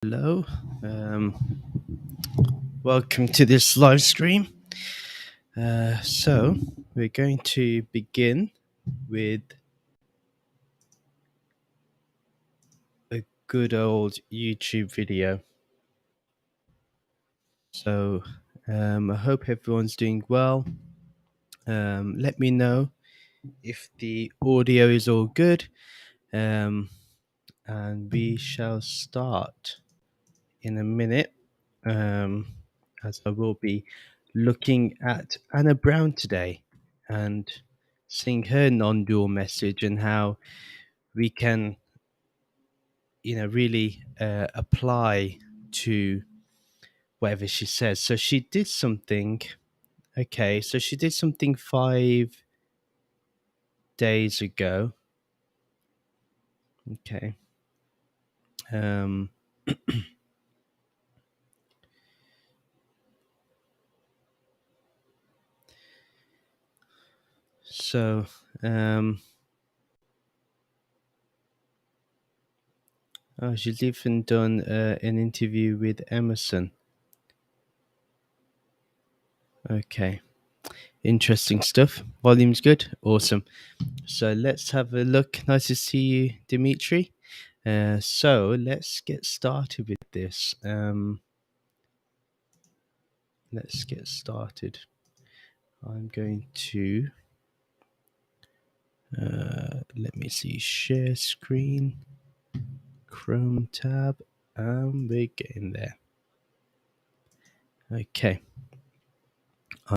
Hello, welcome to this live stream. So, we're going to begin with a good old YouTube video. So, I hope everyone's doing well. Let me know if the audio is all good, and we shall start in a minute. As I will be looking at Anna Brown today and seeing her non-dual message and how we can, really apply to whatever she says. So she did something. Okay, so she did something 5 days ago. Okay. Um, so she's even done an interview with Emerson. Okay. Interesting stuff. Volume's good. Awesome. So let's have a look. Nice to see you, Dimitri. So let's get started with this. Let's get started. I'm going to let me see, share screen, Chrome tab, and we're getting there. Okay.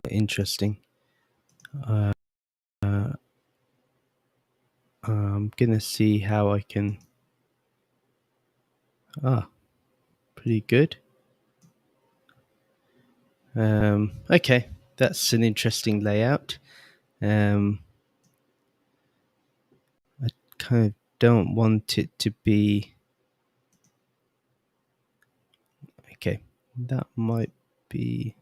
Interesting. I'm gonna see how I can. Pretty good. Okay, that's an interesting layout. I kind of don't want it to be. Okay, that might be.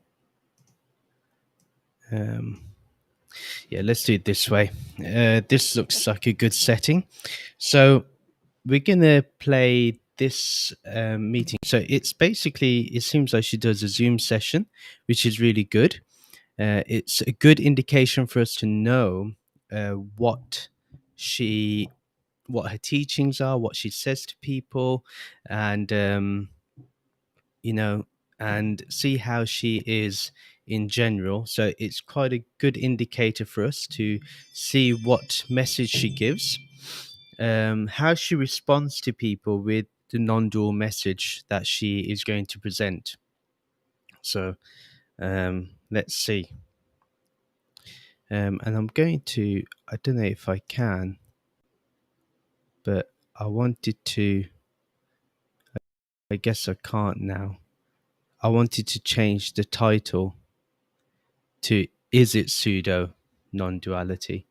Yeah, let's do it this way. This looks like a good setting. So we're gonna play this meeting. So it's basically, it seems like she does a Zoom session, which is really good. It's a good indication for us to know what her teachings are, what she says to people, and and see how she is in general. So it's quite a good indicator for us to see what message she gives, how she responds to people with the non-dual message that she is going to present. So let's see. And I'm going to, I don't know if I can, but I wanted to, I guess I can't now. I wanted to change the title to Is It Pseudo Non-Duality?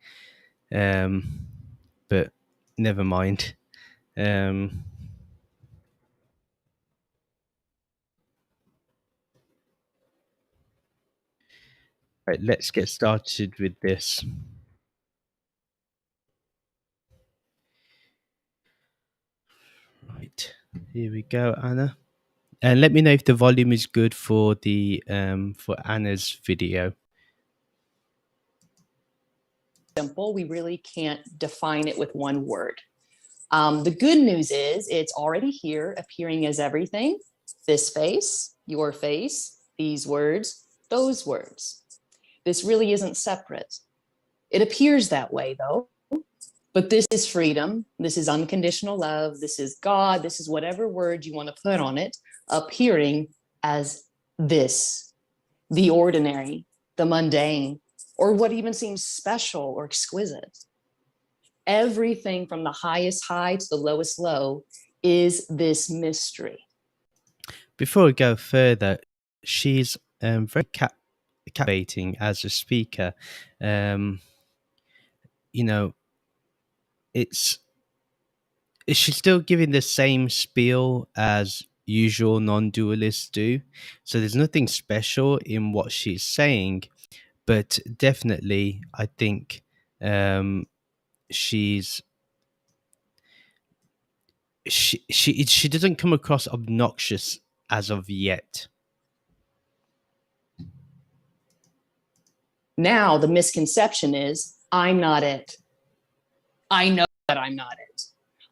But never mind. Right, let's get started with this. Right, here we go, Anna. And let me know if the volume is good for the for Anna's video. Simple. We really can't define it with one word. The good news is it's already here, appearing as everything. This face, your face, these words, those words. This really isn't separate. It appears that way, though. But this is freedom. This is unconditional love. This is God. This is whatever word you want to put on it, appearing as this, the ordinary, the mundane, or what even seems special or exquisite. Everything from the highest high to the lowest low is this mystery. Before we go further, she's very captivating as a speaker. It's she's still giving the same spiel as usual non-dualists do. So there's nothing special in what she's saying, but definitely I think she's she doesn't come across obnoxious as of yet. Now, the misconception is I'm not it. I know that I'm not it.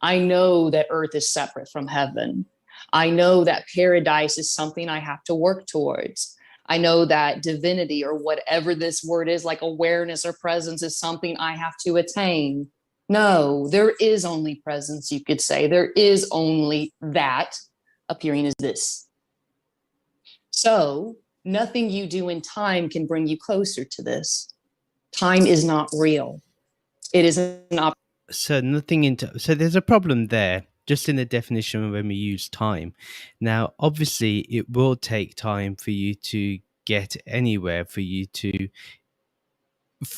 I know that earth is separate from heaven. I know that paradise is something I have to work towards. I know that divinity, or whatever this word is, like awareness or presence, is something I have to attain. No, there is only presence, you could say. There is only that appearing as this. So, nothing you do in time can bring you closer to this. Time is not real. It is an So nothing into so there's a problem there just in the definition when we use time. Now obviously it will take time for you to get anywhere, for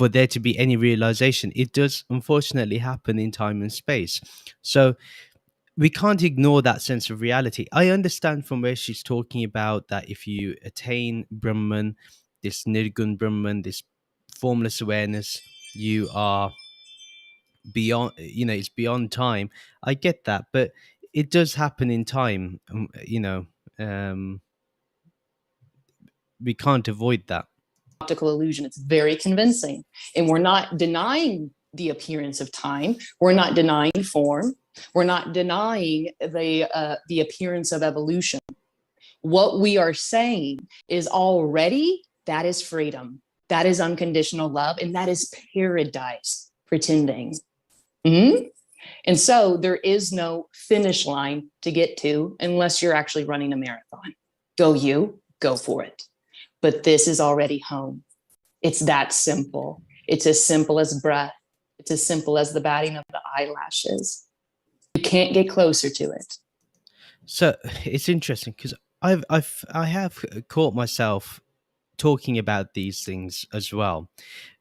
there to be any realization. It does unfortunately happen in time and space. So we can't ignore that sense of reality. I understand from where she's talking about that if you attain Brahman, this Nirgun Brahman, this formless awareness, you are beyond, it's beyond time. I get that, but it does happen in time. Um, we can't avoid that. optical illusion. It's very convincing. And we're not denying the appearance of time. We're not denying form. We're not denying the appearance of evolution. What we are saying is already that is freedom. That is unconditional love. And that is paradise pretending. Mm-hmm. And so there is no finish line to get to unless you're actually running a marathon. Go you, go for it. But this is already home. It's that simple. It's as simple as breath. It's as simple as the batting of the eyelashes. You can't get closer to it. So it's interesting because I have caught myself talking about these things as well,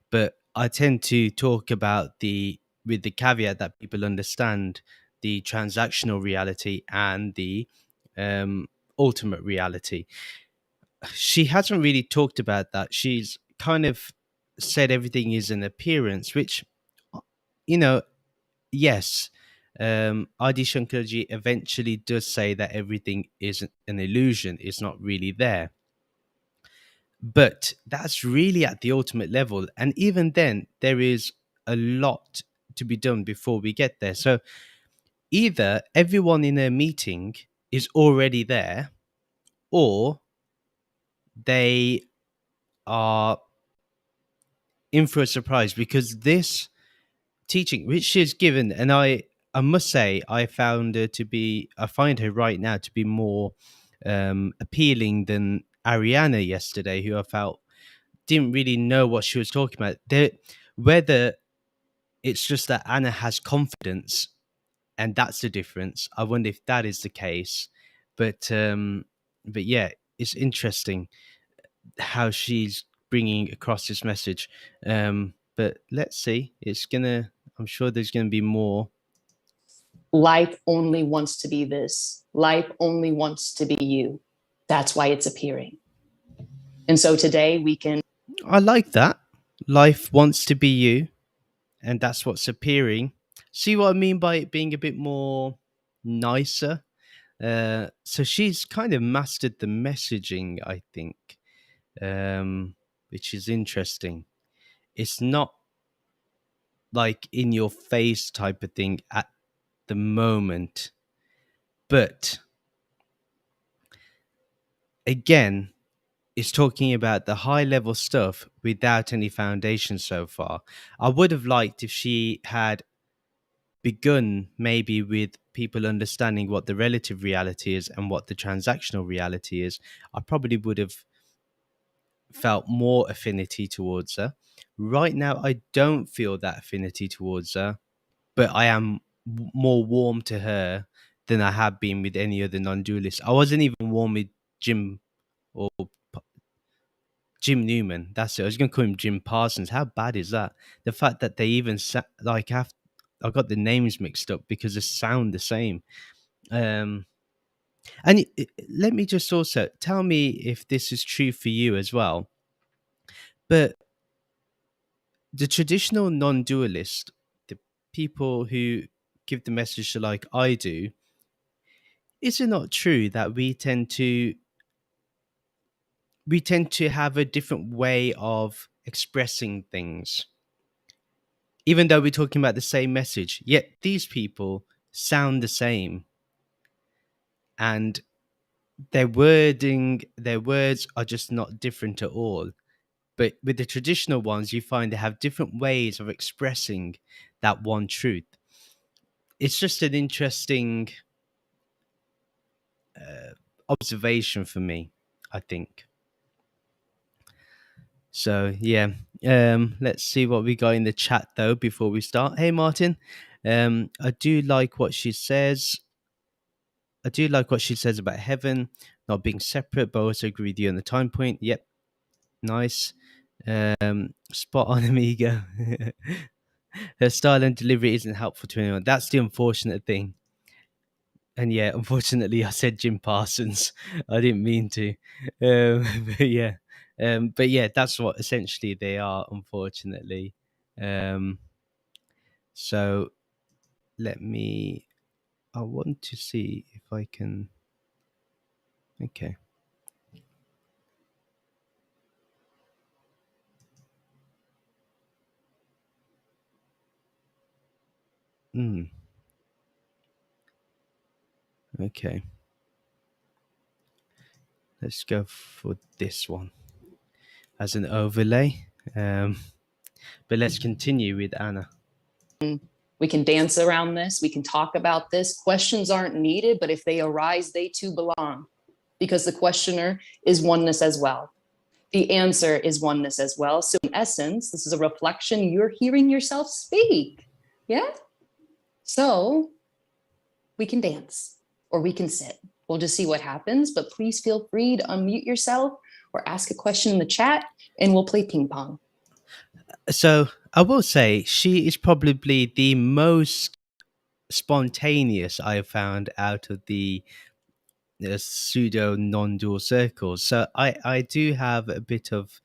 but I tend to talk about the with the caveat that people understand the transactional reality and the um, ultimate reality. She hasn't really talked about that. She's kind of said everything is an appearance, which, you know, yes, Adi Shankarji eventually does say that everything is an illusion, it's not really there. But that's really at the ultimate level. And even then, there is a lot to be done before we get there. So either everyone in a meeting is already there, or they are in for a surprise, because this teaching which she's given, and I must say I find her right now to be more appealing than Ariana yesterday, who I felt didn't really know what she was talking about. Whether it's just that Anna has confidence and that's the difference, I wonder if that is the case. But yeah, it's interesting how she's bringing across this message. But let's see. I'm sure there's gonna be more. Life only wants to be this. Life only wants to be you. That's why it's appearing. And so today we can. I like that. Life wants to be you, and that's what's appearing. See what I mean by it being a bit more nicer? So she's kind of mastered the messaging, I think, which is interesting. It's not like in your face type of thing at the moment, but again, it's talking about the high level stuff without any foundation so far. I would have liked if she had begun maybe with people understanding what the relative reality is and what the transactional reality is. I probably would have felt more affinity towards her. Right now, I don't feel that affinity towards her, but I am more warm to her than I have been with any other non-dualist. I wasn't even warm with Jim or Jim Newman. That's it. I was going to call him Jim Parsons. How bad is that? The fact that they even like have, I got the names mixed up because they sound the same. Um, and let me just also tell me if this is true for you as well. But the traditional non-dualist, the people who give the message like I do, is it not true that we tend to have a different way of expressing things, even though we're talking about the same message, yet these people sound the same, and their words are just not different at all. But with the traditional ones, you find they have different ways of expressing that one truth. It's just an interesting observation for me, I think. So yeah, let's see what we got in the chat though before we start. Hey Martin, I do like what she says. I do like what she says about heaven not being separate, but I also agree with you on the time point. Yep, nice. Spot on, amigo. Her style and delivery isn't helpful to anyone. That's the unfortunate thing. And yeah, unfortunately, I said Jim Parsons. I didn't mean to. But yeah, that's what essentially they are, unfortunately. Um, so let me. I want to see if I can. Okay. Okay. Let's go for this one as an overlay. But let's continue with Anna. We can dance around this. We can talk about this. Questions aren't needed, but if they arise, they too belong, because the questioner is oneness as well. The answer is oneness as well. So in essence, this is a reflection. You're hearing yourself speak. Yeah. So we can dance or we can sit. We'll just see what happens, but please feel free to unmute yourself or ask a question in the chat and we'll play ping pong. So I will say she is probably the most spontaneous I have found out of the pseudo non-dual circles. So I do have a bit of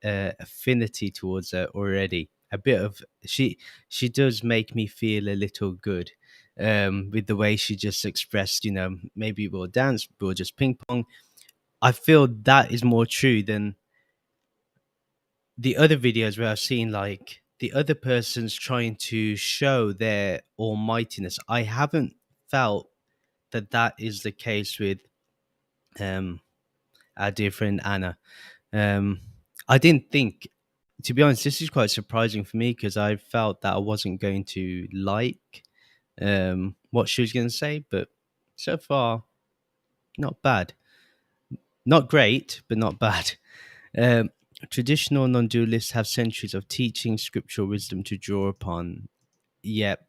affinity towards her already. A bit of she does make me feel a little good with the way she just expressed, maybe we'll dance, we'll just ping pong. I feel that is more true than the other videos where I've seen like the other person's trying to show their almightiness. I haven't felt that is the case with our dear friend Anna. I didn't think, to be honest, this is quite surprising for me because I felt that I wasn't going to like what she was going to say, but so far, not bad. Not great, but not bad. Um, Traditional non-dualists have centuries of teaching, scriptural wisdom to draw upon. Yep,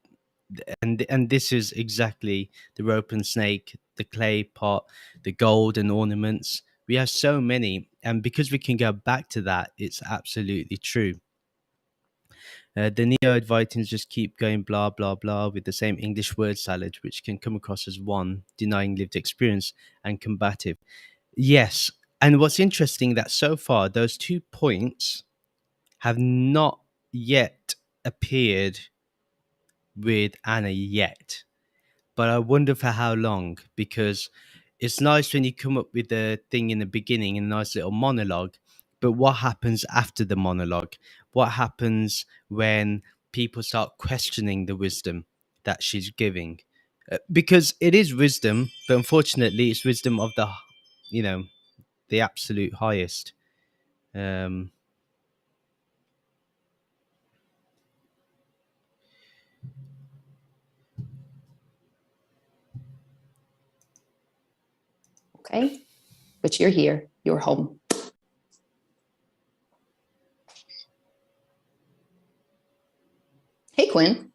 and this is exactly the rope and snake, the clay pot, the gold and ornaments. We have so many, and because we can go back to that, it's absolutely true. The neo-advaitins just keep going blah blah blah with the same English word salad, which can come across as one denying lived experience and combative. Yes, and what's interesting that so far those 2 points have not yet appeared with Anna yet. But I wonder for how long, because it's nice when you come up with a thing in the beginning, a nice little monologue, but what happens after the monologue? What happens when people start questioning the wisdom that she's giving? Because it is wisdom, but unfortunately, it's wisdom of you know, the absolute highest. Um, Okay. But you're here, you're home. Hey, Quinn.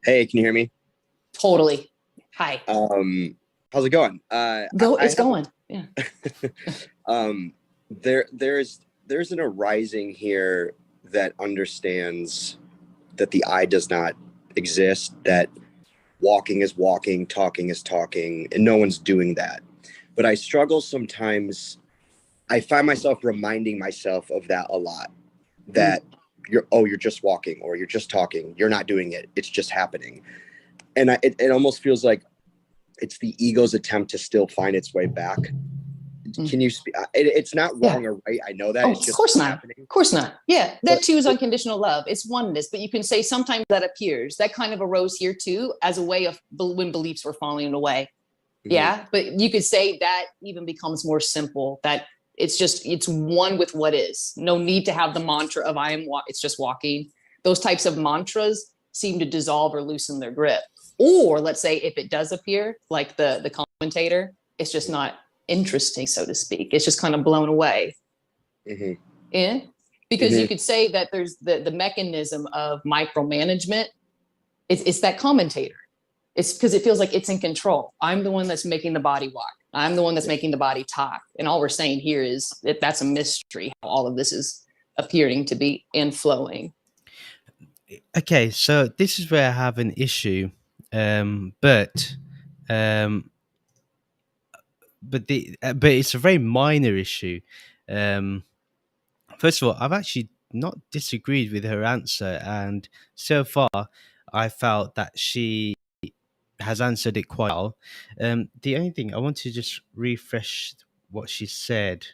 Hey, can you hear me? Totally. Hi. How's it going? It's going. Yeah. There's an arising here that understands that the I does not exist, that walking is walking, talking is talking, and no one's doing that. But I struggle sometimes. I find myself reminding myself of that a lot. That you're just walking, or you're just talking, you're not doing it, it's just happening. And it almost feels like it's the ego's attempt to still find its way back. Can you speak? It's not wrong or right. I know that. Oh, it's just of course not. happening. Of course not. Yeah, that too is unconditional love. It's oneness, but you can say sometimes that appears. That kind of arose here too as a way of when beliefs were falling away. Mm-hmm. Yeah, but you could say that even becomes more simple. That it's one with what is. No need to have the mantra of I am. It's just walking. Those types of mantras seem to dissolve or loosen their grip. Or let's say if it does appear, like the commentator, it's just not interesting, so to speak. It's just kind of blown away. Mm-hmm. Yeah, because you could say that there's the mechanism of micromanagement. It's that commentator. It's because it feels like it's in control. I'm the one that's making the body walk. I'm the one that's making the body talk. And all we're saying here is that that's a mystery, how all of this is appearing to be and flowing. Okay, so this is where I have an issue, but it's a very minor issue. First of all, I've actually not disagreed with her answer, and so far, I felt that she has answered it quite well. The only thing I want to just refresh what she said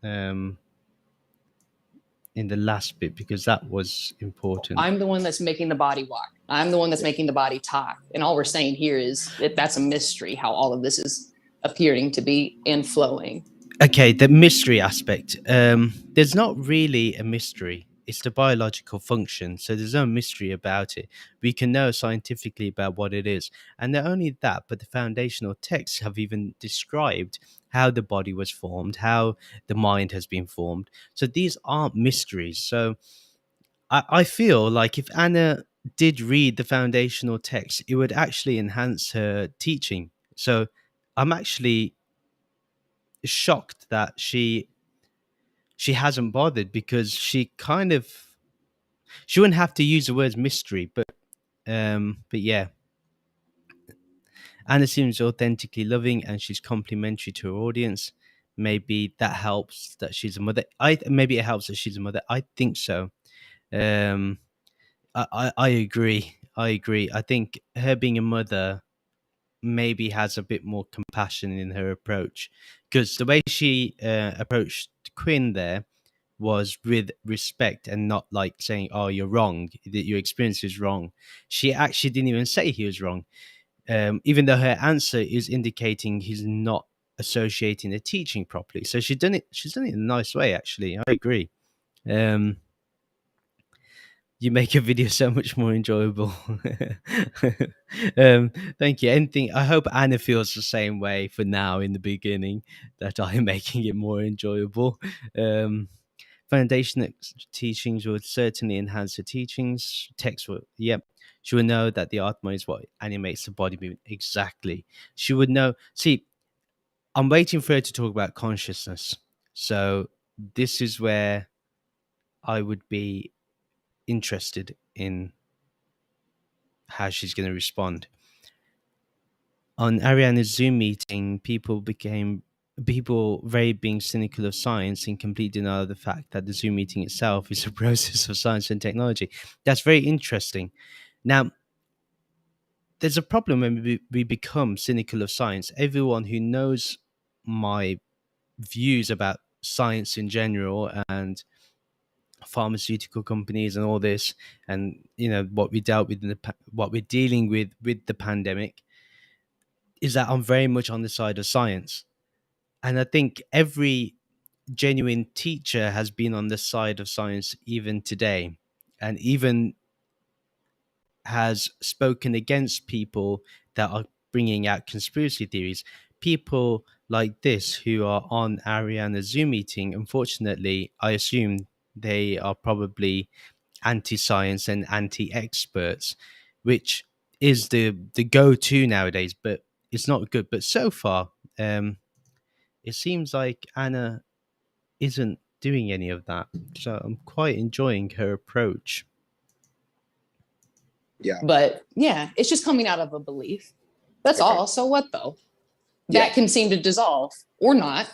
in the last bit, because that was important. I'm the one that's making the body walk. I'm the one that's making the body talk. And all we're saying here is that that's a mystery, how all of this is appearing to be and flowing. Okay, the mystery aspect. There's not really a mystery. It's the biological function. So there's no mystery about it. We can know scientifically about what it is. And not only that, but the foundational texts have even described how the body was formed, how the mind has been formed. So these aren't mysteries. So I feel like if Anna did read the foundational text, it would actually enhance her teaching. So I'm actually shocked that she hasn't bothered, because she wouldn't have to use the words mystery, but yeah, Anna seems authentically loving and she's complimentary to her audience. Maybe that helps that she's a mother. Maybe it helps that she's a mother. I think so. I agree. I think her being a mother maybe has a bit more compassion in her approach, because the way she approached Quinn there was with respect and not like saying, oh, you're wrong, that your experience is wrong. She actually didn't even say he was wrong, even though her answer is indicating he's not associating the teaching properly. So she's done it in a nice way, actually. I agree. You make a video so much more enjoyable. Thank you. Anything, I hope Anna feels the same way for now in the beginning, that I'm making it more enjoyable. Foundation teachings would certainly enhance the teachings. Text will, yep. She would know that the Atma is what animates the body movement. Exactly. She would know. See, I'm waiting for her to talk about consciousness. So this is where I would be interested in how she's going to respond. On Ariana's Zoom meeting, people very being cynical of science in complete denial of the fact that the Zoom meeting itself is a process of science and technology. That's very interesting. Now, there's a problem when we become cynical of science. Everyone who knows my views about science in general and pharmaceutical companies and all this, and what we dealt with what we're dealing with the pandemic, is that I'm very much on the side of science. And I think every genuine teacher has been on the side of science even today, and even has spoken against people that are bringing out conspiracy theories. People like this who are on Ariana's Zoom meeting, unfortunately, I assume they are probably anti-science and anti-experts, which is the go-to nowadays, but it's not good. But so far, it seems like Anna isn't doing any of that. So I'm quite enjoying her approach. Yeah. But yeah, it's just coming out of a belief. That's all. So what though? That can seem to dissolve or not.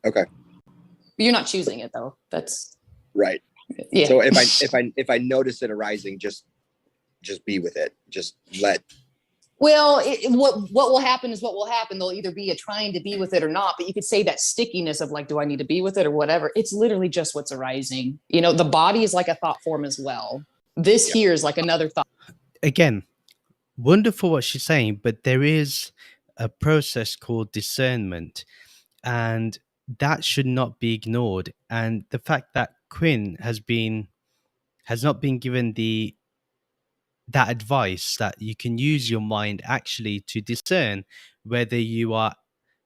Okay. You're not choosing it though. That's right. Yeah. So if I notice it arising, just just be with it. Just let. Well, what will happen is what will happen. There'll either be a trying to be with it or not, but you could say that stickiness of like, do I need to be with it or whatever? It's literally just what's arising. You know, the body is like a thought form as well. This here is like another thought. Again, wonderful what she's saying, but there is a process called discernment, and that should not be ignored. And the fact that Quinn has not been given that advice that you can use your mind actually to discern whether you are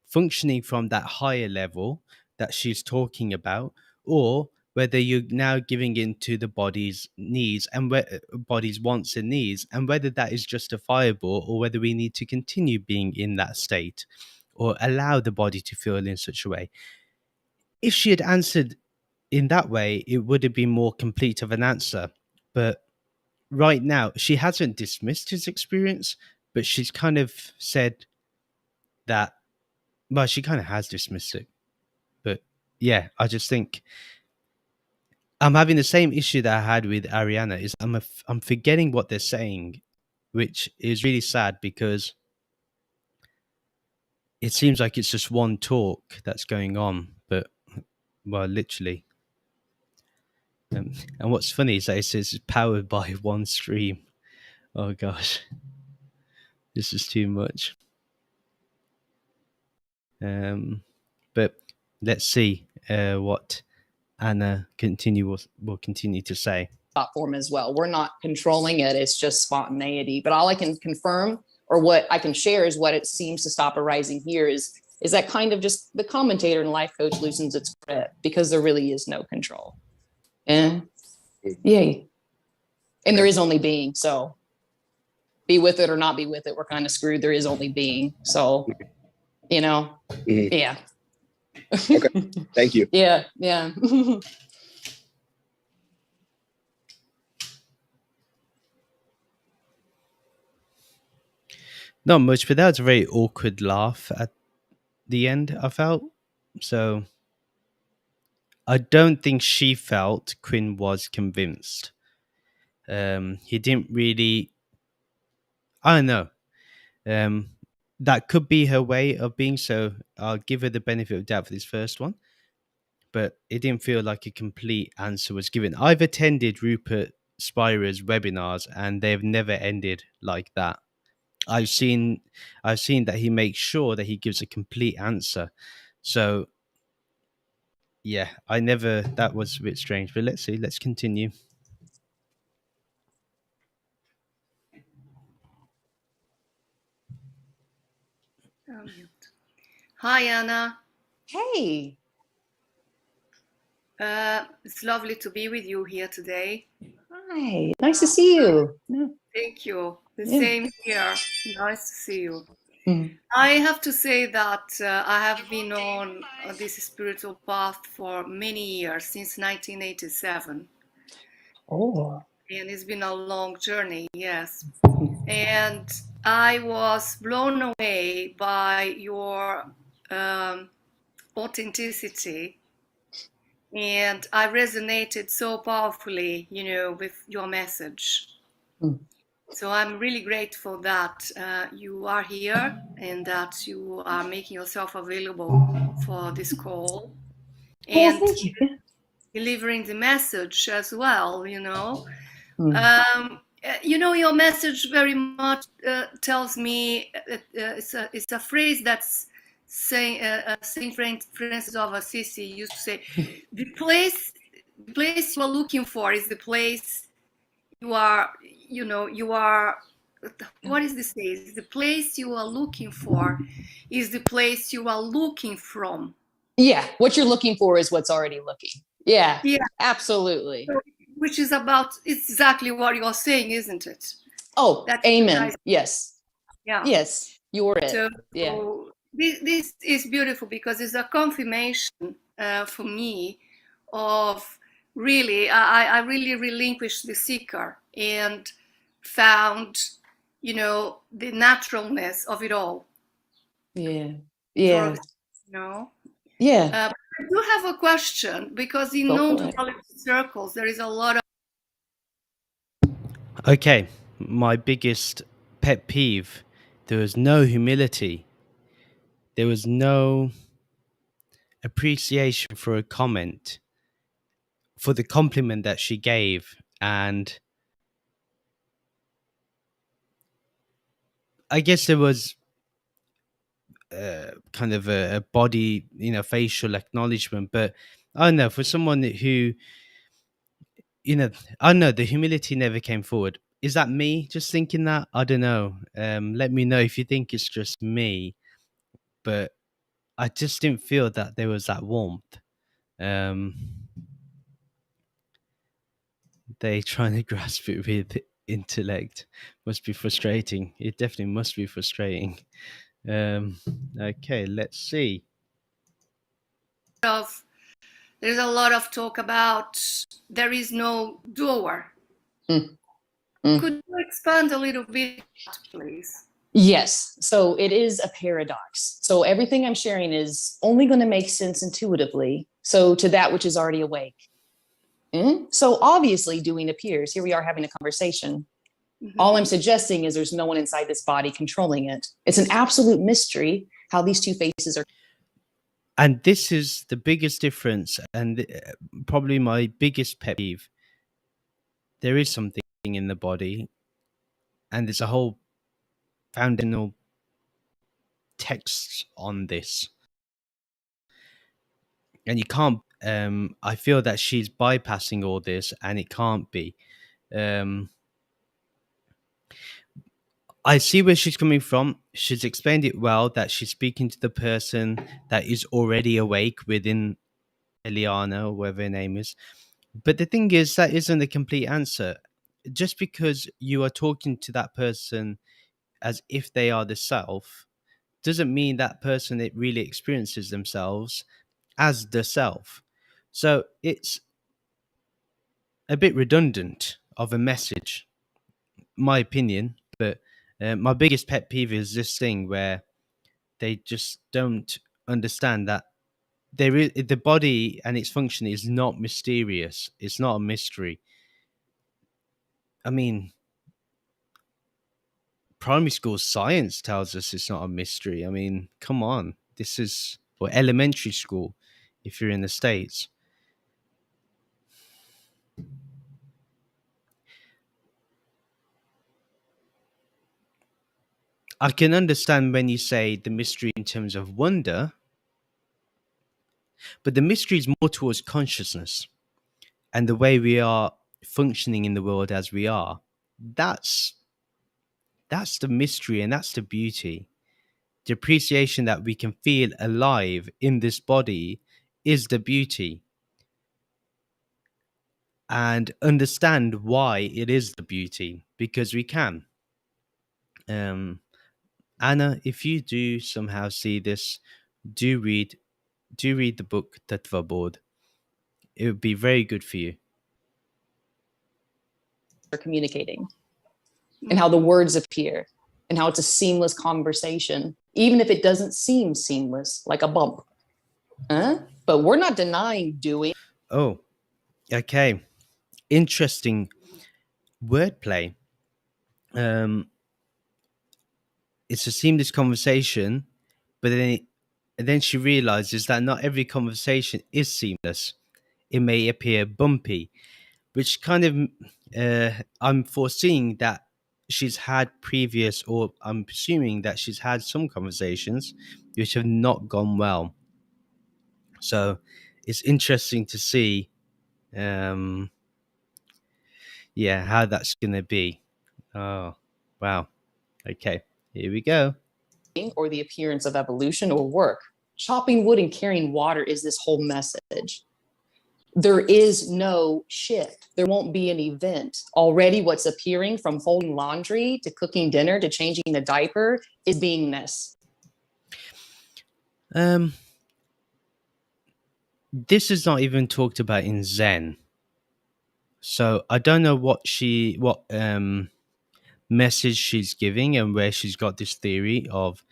functioning from that higher level that she's talking about, or whether you're now giving in to the body's needs and body's wants and needs, and whether that is justifiable, or whether we need to continue being in that state or allow the body to feel in such a way. If she had answered in that way, it would have been more complete of an answer. But right now, she hasn't dismissed his experience, but she's kind of said that, well, she kind of has dismissed it. But yeah, I just think I'm having the same issue that I had with Ariana, is I'm forgetting what they're saying, which is really sad because it seems like it's just one talk that's going on, but, well, literally. And what's funny is that it says it's powered by one stream. Oh gosh, this is too much. But let's see what Anna will continue to say. Thought form as well. We're not controlling it. It's just spontaneity. But all I can confirm, or what I can share, is what it seems to stop arising here is that kind of just the commentator and life coach loosens its grip, because there really is no control. And yay. And there is only being. So be with it or not be with it, we're kind of screwed. There is only being. So, you know, yeah. Okay. Thank you. Yeah. Not much, but that was a very awkward laugh at the end, I felt. So I don't think she felt Quinn was convinced. He didn't really, I don't know. That could be her way of being, so I'll give her the benefit of doubt for this first one. But it didn't feel like a complete answer was given. I've attended Rupert Spira's webinars, and they've never ended like that. I've seen that he makes sure that he gives a complete answer. So yeah, that was a bit strange, but let's see. Let's continue. Hi, Anna. Hey. It's lovely to be with you here today. Hi. Nice to see you. Thank you. The same here. Nice to see you. Mm. I have to say that I have been on this spiritual path for many years, since 1987. Oh. And it's been a long journey, yes. And I was blown away by your authenticity. And I resonated so powerfully, with your message. So I'm really grateful that you are here and that you are making yourself available for this call. And thank you. delivering the message as well, your message very much tells me it's a phrase that's saying Saint Francis of Assisi used to say, the place you are looking for is the place you are, what is this say? The place you are looking for is the place you are looking from. Yeah, what you're looking for is what's already looking. Yeah, absolutely. So, which is about exactly what you're saying, isn't it? Oh, that's amen. Yes. Yeah. Yes, you're it. So, yeah. This is beautiful because it's a confirmation for me of really, I really relinquished the seeker and found, the naturalness of it all. Yeah. Yeah. Yeah. I do have a question, because in non-duality circles, there is a lot of... Okay, my biggest pet peeve. There was no humility. There was no appreciation for a comment, for the compliment that she gave. And I guess there was kind of a body, facial acknowledgement. But I don't know, for someone who, I don't know, the humility never came forward. Is that me just thinking that? I don't know. Let me know if you think it's just me. But I just didn't feel that there was that warmth. They trying to grasp it with intellect must be frustrating. It definitely must be frustrating. Okay, let's see. There's a lot of talk about there is no doer. Could you expand a little bit, please? Yes. So it is a paradox. So everything I'm sharing is only going to make sense intuitively. So to that which is already awake. So obviously doing appears. Here we are having a conversation. All I'm suggesting is there's no one inside this body controlling it. It's an absolute mystery how these two faces are. And this is the biggest difference, and probably my biggest pet peeve. There is something in the body, and there's a whole foundational text on this. And you can't, I feel that she's bypassing all this, and it can't be. I see where she's coming from. She's explained it well, that she's speaking to the person that is already awake within Eliana, or whatever her name is. But the thing is, that isn't a complete answer. Just because you are talking to that person as if they are the self, doesn't mean that person it really experiences themselves as the self. So it's a bit redundant of a message, my opinion. But my biggest pet peeve is this thing where they just don't understand that there is the body and its function is not mysterious. It's not a mystery. I mean, primary school science tells us it's not a mystery. I mean, come on. This is, or elementary school, if you're in the States. I can understand when you say the mystery in terms of wonder, but the mystery is more towards consciousness and the way we are functioning in the world as we are. That's the mystery, and that's the beauty. The appreciation that we can feel alive in this body is the beauty, and understand why it is the beauty, because we can. Anna, if you do somehow see this, do read the book Tattva Board. It would be very good for you. Are communicating and how the words appear and how it's a seamless conversation, even if it doesn't seem seamless, like a bump. But we're not denying doing. Oh, okay. Interesting wordplay. It's a seamless conversation, but then she realizes that not every conversation is seamless. It may appear bumpy, which kind of I'm foreseeing that she's had previous, or I'm assuming that she's had some conversations which have not gone well. So it's interesting to see how that's gonna be. Oh wow. Okay, here we go. Or the appearance of evolution or work. Chopping wood and carrying water is this whole message. There is no shift. There won't be an event. Already what's appearing, from folding laundry to cooking dinner to changing the diaper, is beingness. This is not even talked about in Zen. So I don't know what message she's giving and where she's got this theory of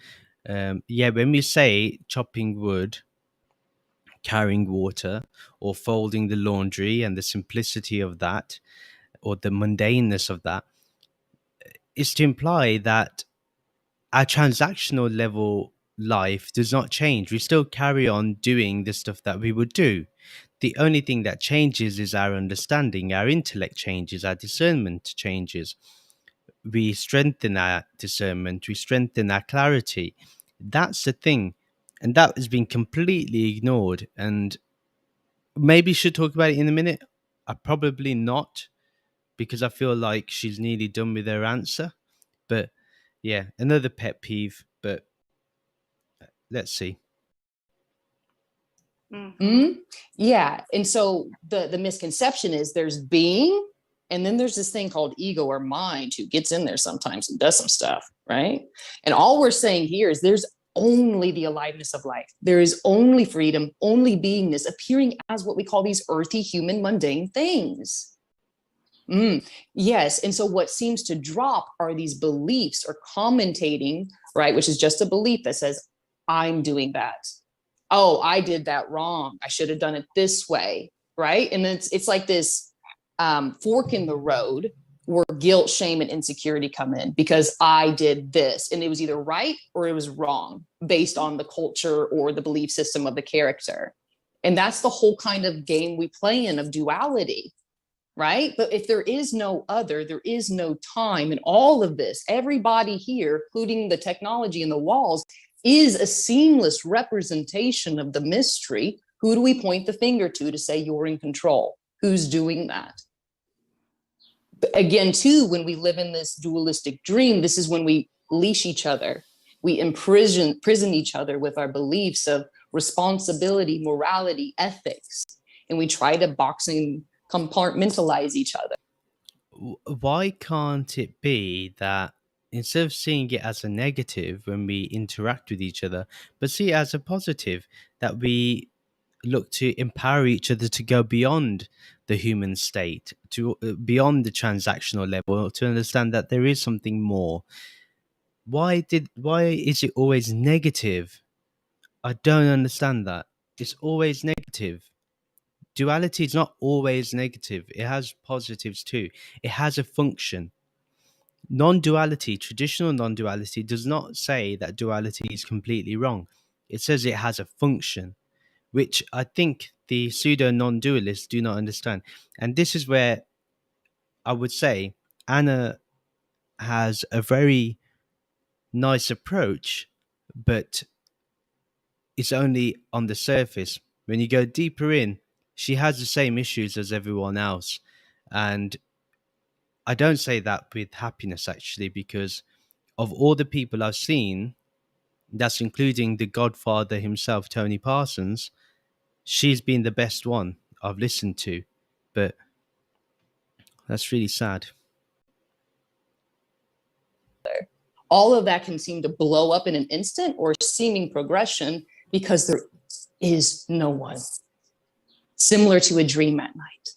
when we say chopping wood, carrying water, or folding the laundry, and the simplicity of that, or the mundaneness of that, is to imply that our transactional level life does not change. We still carry on doing the stuff that we would do. The only thing that changes is our understanding, our intellect changes, our discernment changes. We strengthen our discernment, we strengthen our clarity. That's the thing. And that has been completely ignored. And maybe should talk about it in a minute. Probably not, because I feel like she's nearly done with her answer. But yeah, another pet peeve. But let's see. Yeah. And so the misconception is there's being, and then there's this thing called ego or mind who gets in there sometimes and does some stuff, right? And all we're saying here is there's only the aliveness of life. There is only freedom, only beingness appearing as what we call these earthy, human, mundane things. Yes. And so what seems to drop are these beliefs or commentating, right? Which is just a belief that says, I'm doing that. Oh, I did that wrong. I should have done it this way. Right. And it's like this fork in the road where guilt, shame, and insecurity come in because I did this. And it was either right or it was wrong based on the culture or the belief system of the character. And that's the whole kind of game we play in of duality. Right. But if there is no other, there is no time. And all of this, everybody here, including the technology and the walls, is a seamless representation of the mystery. Who do we point the finger to say you're in control? Who's doing that? But again, too, when we live in this dualistic dream, this is when we leash each other. We prison each other with our beliefs of responsibility, morality, ethics, and we try to box and compartmentalize each other. Why can't it be that instead of seeing it as a negative when we interact with each other, but see it as a positive, that we look to empower each other to go beyond the human state, to beyond the transactional level, to understand that there is something more? Why is it always negative? I don't understand that. It's always negative. Duality is not always negative. It has positives too. It has a function. Non-duality, traditional non-duality, does not say that duality is completely wrong. It says it has a function, which I think the pseudo-non-dualists do not understand. And this is where I would say Anna has a very nice approach, but it's only on the surface. When you go deeper in, she has the same issues as everyone else. And I don't say that with happiness, actually, because of all the people I've seen, that's including the Godfather himself, Tony Parsons, she's been the best one I've listened to. But that's really sad. All of that can seem to blow up in an instant or seeming progression because there is no one. Similar to a dream at night.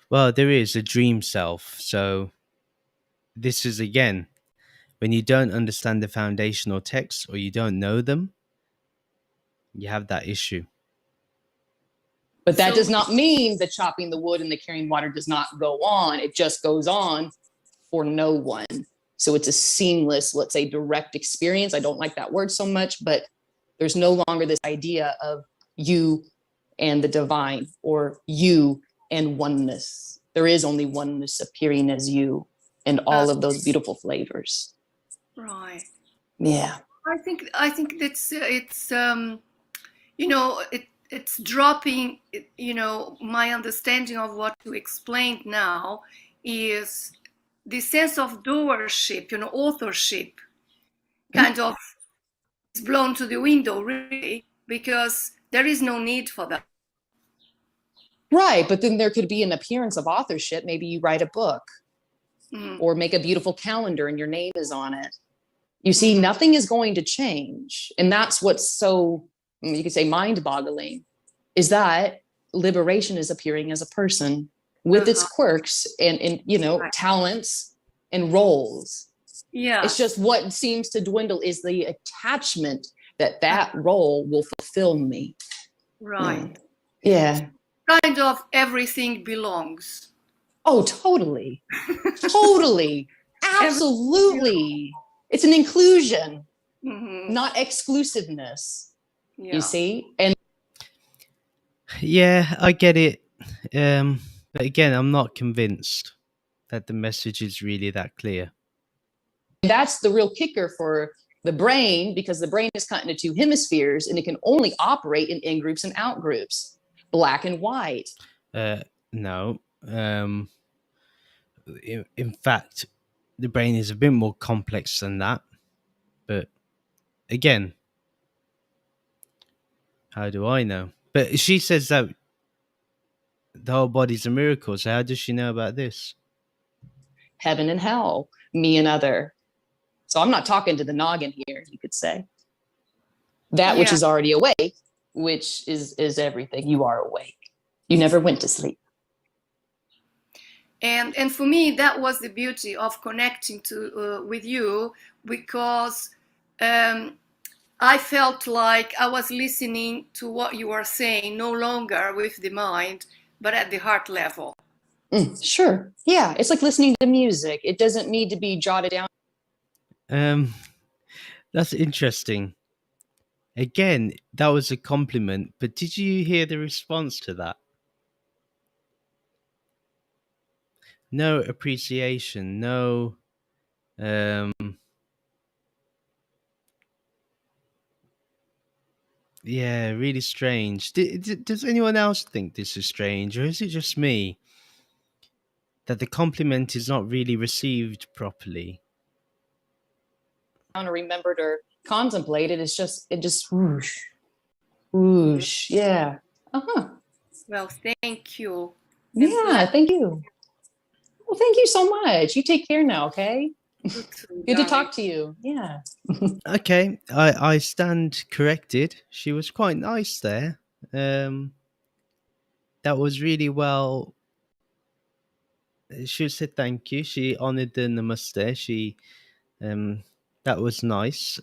Well, there is a dream self. So this is, again, when you don't understand the foundational texts or you don't know them, you have that issue. But that does not mean the chopping the wood and the carrying water does not go on. It just goes on for no one. So it's a seamless, let's say, direct experience. I don't like that word so much, but there's no longer this idea of you and the divine or you and oneness. There is only oneness appearing as you and all of those beautiful flavors. Right. Yeah. I think that's it's it's dropping. My understanding of what you explained now is the sense of doership, authorship, kind of is blown to the window, really, because there is no need for that. Right, but then there could be an appearance of authorship. Maybe you write a book or make a beautiful calendar and your name is on it. You see, nothing is going to change. And that's what's so, you could say, mind-boggling, is that liberation is appearing as a person with its quirks and right. talents and roles. Yeah. It's just what seems to dwindle is the attachment that role will fulfill me. Right. Yeah. Kind of everything belongs. Oh, totally. Totally. Absolutely. It's an inclusion, not exclusiveness. Yeah. You see? And Yeah, I get it. But again, I'm not convinced that the message is really that clear. that's the real kicker for the brain, because the brain is cut into two hemispheres and it can only operate in groups and out groups, black and white. No. In fact, the brain is a bit more complex than that. But again, how do I know? But she says that the whole body's a miracle. So how does she know about this? Heaven and hell, me and other. So I'm not talking to the noggin here, you could say. That which is already awake, which is everything. You are awake. You never went to sleep. And for me, that was the beauty of connecting to with you, because I felt like I was listening to what you were saying, no longer with the mind, but at the heart level. Sure. Yeah. It's like listening to music. It doesn't need to be jotted down. That's interesting. Again, that was a compliment, but did you hear the response to that? No appreciation, no yeah, really strange. Does anyone else think this is strange, or is it just me that the compliment is not really received properly? Or remembered or contemplated. It just whoosh, whoosh. Yeah. Well, thank you. Yeah. Thank you. Well, thank you so much. You take care now. Okay. Good to talk to you. Yeah. Okay, I stand corrected. She was quite nice there. That was really well. She said thank you. She honored the namaste. That was nice.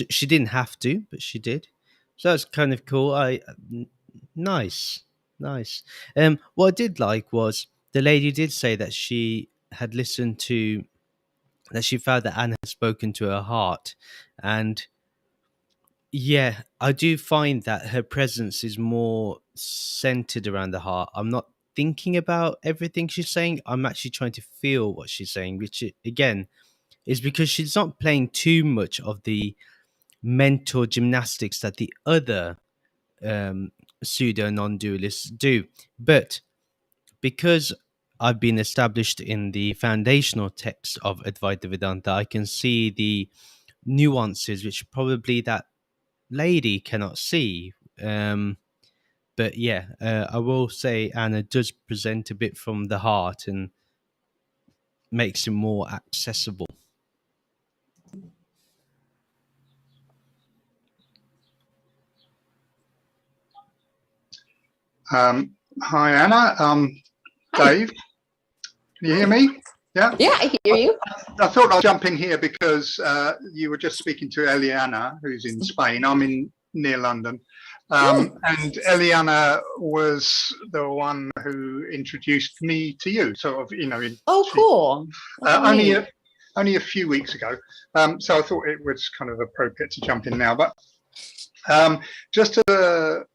She didn't have to, but she did. So that's kind of cool. Nice. What I did like was the lady did say that she had listened to, that she felt that Anne had spoken to her heart, and yeah, I do find that her presence is more centered around the heart. I'm not thinking about everything she's saying. I'm actually trying to feel what she's saying, which again is because she's not playing too much of the mental gymnastics that the other pseudo non-dualists do. But because I've been established in the foundational text of Advaita Vedanta, I can see the nuances which probably that lady cannot see. But yeah, I will say Anna does present a bit from the heart and makes it more accessible. Hi, Anna. Dave, can you hear me? Yeah? Yeah, I hear you. I thought I'd jump in here because you were just speaking to Eliana, who's in Spain. I'm near London. And Eliana was the one who introduced me to you, sort of, Cool. only a few weeks ago. So I thought it was kind of appropriate to jump in now. But just a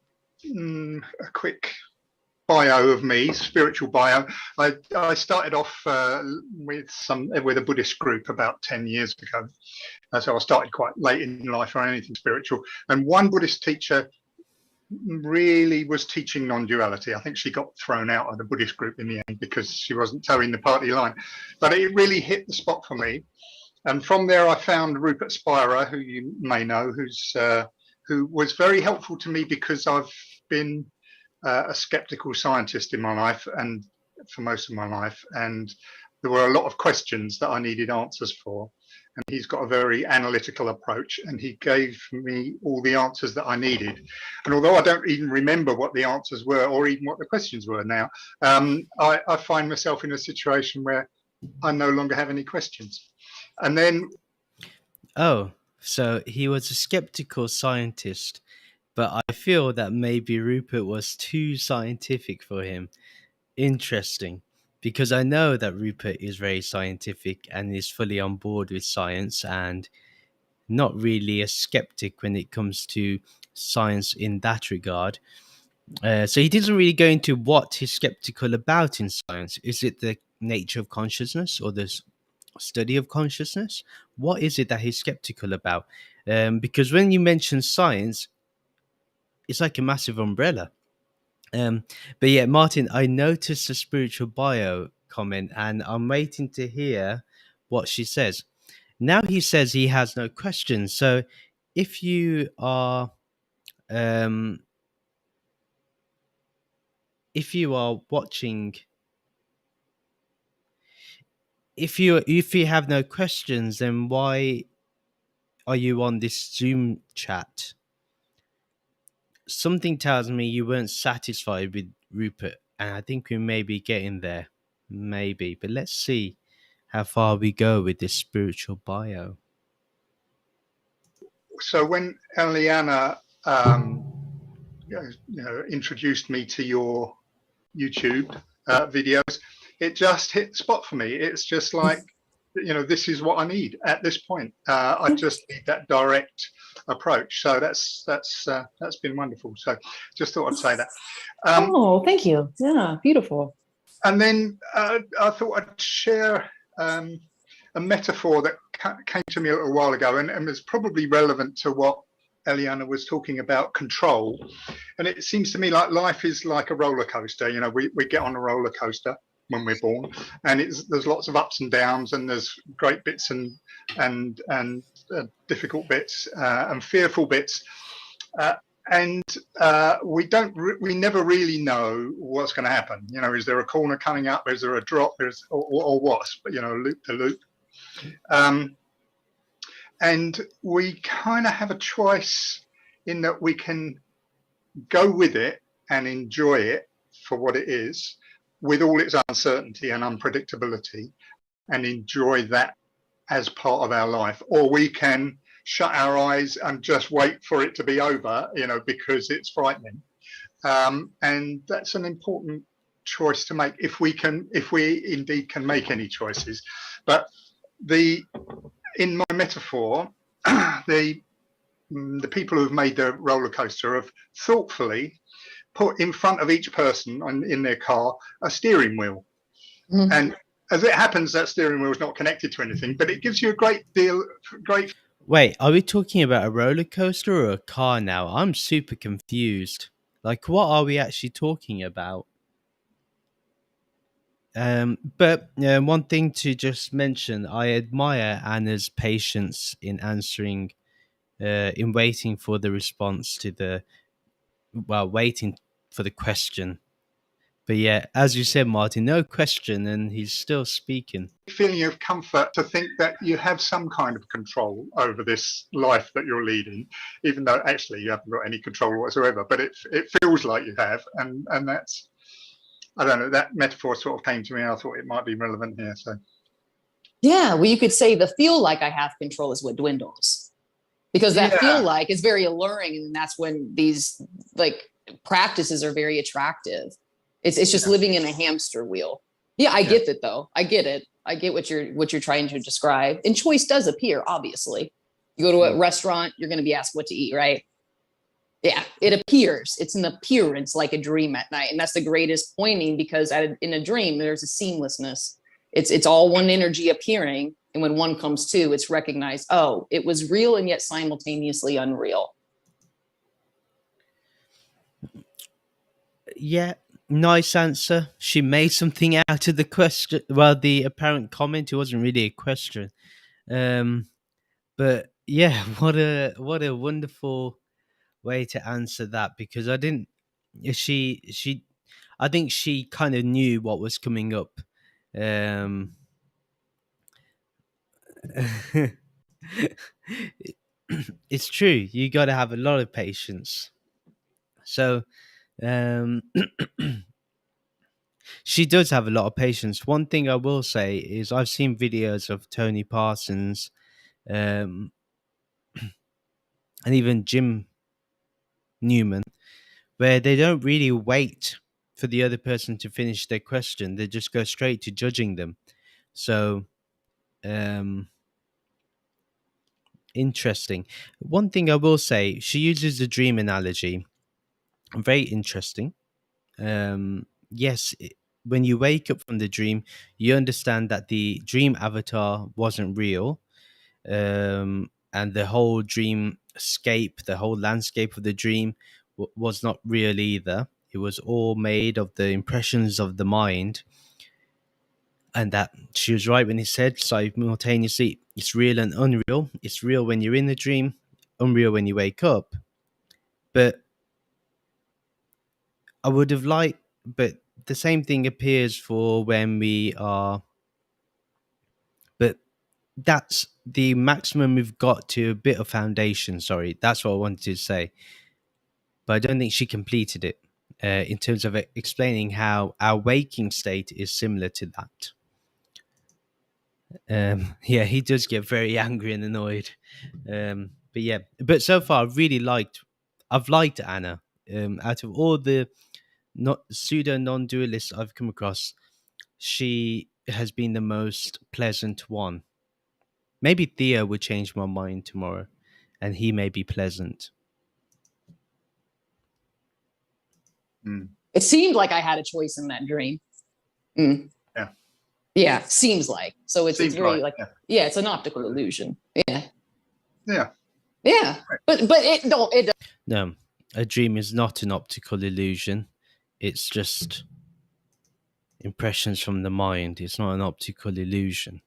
quick bio of me, spiritual bio. I started off with a Buddhist group about 10 years ago. So I started quite late in life on anything spiritual. And one Buddhist teacher really was teaching non-duality. I think she got thrown out of the Buddhist group in the end because she wasn't towing the party line. But it really hit the spot for me. And from there, I found Rupert Spira, who you may know, who was very helpful to me because I've been a skeptical scientist in my life and for most of my life, and there were a lot of questions that I needed answers for, and he's got a very analytical approach, and he gave me all the answers that I needed. And although I don't even remember what the answers were or even what the questions were now, I find myself in a situation where I no longer have any questions. And then so he was a skeptical scientist, but I feel that maybe Rupert was too scientific for him. Interesting, because I know that Rupert is very scientific and is fully on board with science and not really a skeptic when it comes to science in that regard. So he doesn't really go into what he's skeptical about in science. Is it the nature of consciousness or the study of consciousness? What is it that he's skeptical about? Because when you mention science, it's like a massive umbrella. But yeah, Martin, I noticed the spiritual bio comment and I'm waiting to hear what she says. Now he says he has no questions. So if you are um watching, if you have no questions, then why are you on this Zoom chat? Something tells me you weren't satisfied with Rupert, and I think we may be getting there. Maybe, but let's see how far we go with this spiritual bio. So when Eliana introduced me to your YouTube videos, it just hit the spot for me. It's just like, this is what I need at this point. I just need that direct approach. So that's been wonderful. So just thought I'd say that. Oh, thank you. Yeah, beautiful. And then I thought I'd share a metaphor that came to me a little while ago and was probably relevant to what Eliana was talking about, control. And it seems to me like life is like a roller coaster. We get on a roller coaster when we're born, and there's lots of ups and downs, and there's great bits and difficult bits and fearful bits. And we never really know what's going to happen. Is there a corner coming up? Is there a drop? Or what? Loop to loop. And we kind of have a choice in that we can go with it and enjoy it for what it is, with all its uncertainty and unpredictability, and enjoy that as part of our life. Or we can shut our eyes and just wait for it to be over, because it's frightening. And that's an important choice to make if we indeed can make any choices. But in my metaphor, the people who've made the roller coaster have thoughtfully put in front of each person in their car a steering wheel. Mm-hmm. And as it happens, that steering wheel is not connected to anything, but it gives you a great. Wait, are we talking about a roller coaster or a car now? I'm super confused. Like, what are we actually talking about? But one thing to just mention, I admire Anna's patience in answering, in waiting for the response to waiting for the question. But yeah, as you said, Martin, no question, and he's still speaking. Feeling of comfort to think that you have some kind of control over this life that you're leading, even though actually you haven't got any control whatsoever. But it feels like you have, and that's, I don't know, that metaphor sort of came to me. And I thought it might be relevant here. So yeah, well, you could say the feel like I have control is what dwindles, because that feel like is very alluring, and that's when these like practices are very attractive. It's just living in a hamster wheel. Yeah, I get it though. I get it. I get what you're trying to describe. And choice does appear, obviously. You go to a restaurant, you're going to be asked what to eat, right? Yeah, it appears. It's an appearance, like a dream at night. And that's the greatest pointing, because in a dream, there's a seamlessness. It's all one energy appearing. And when one comes to, it's recognized, oh, it was real and yet simultaneously unreal. Yeah, nice answer. She made something out of the question. Well, the apparent comment, it wasn't really a question. But yeah, what a wonderful way to answer that, because I think she kind of knew what was coming up. It's true. You got to have a lot of patience. So she does have a lot of patience. One thing I will say is I've seen videos of Tony Parsons and even Jim Newman where they don't really wait for the other person to finish their question. They just go straight to judging them. So interesting. One thing I will say, she uses the dream analogy. Very interesting. Yes, when you wake up from the dream, you understand that the dream avatar wasn't real, and the whole dreamscape, the whole landscape of the dream was not real either. It was all made of the impressions of the mind, and that she was right when he said simultaneously it's real and unreal. It's real when you're in the dream, unreal when you wake up. But I would have liked, but the same thing appears for when we are, but that's the maximum we've got to a bit of foundation. Sorry, that's what I wanted to say. But I don't think she completed it in terms of explaining how our waking state is similar to that. Yeah, he does get very angry and annoyed. But yeah, but so far I've liked Anna. Out of all the not pseudo non-dualists I've come across, she has been the most pleasant one. Maybe Theo would change my mind tomorrow, and he may be pleasant. It seemed like I had a choice in that dream. Yeah. Yeah, seems like. So it's very yeah. it's an optical illusion. Yeah. Yeah. Yeah. But it No, a dream is not an optical illusion. It's just impressions from the mind. It's not an optical illusion.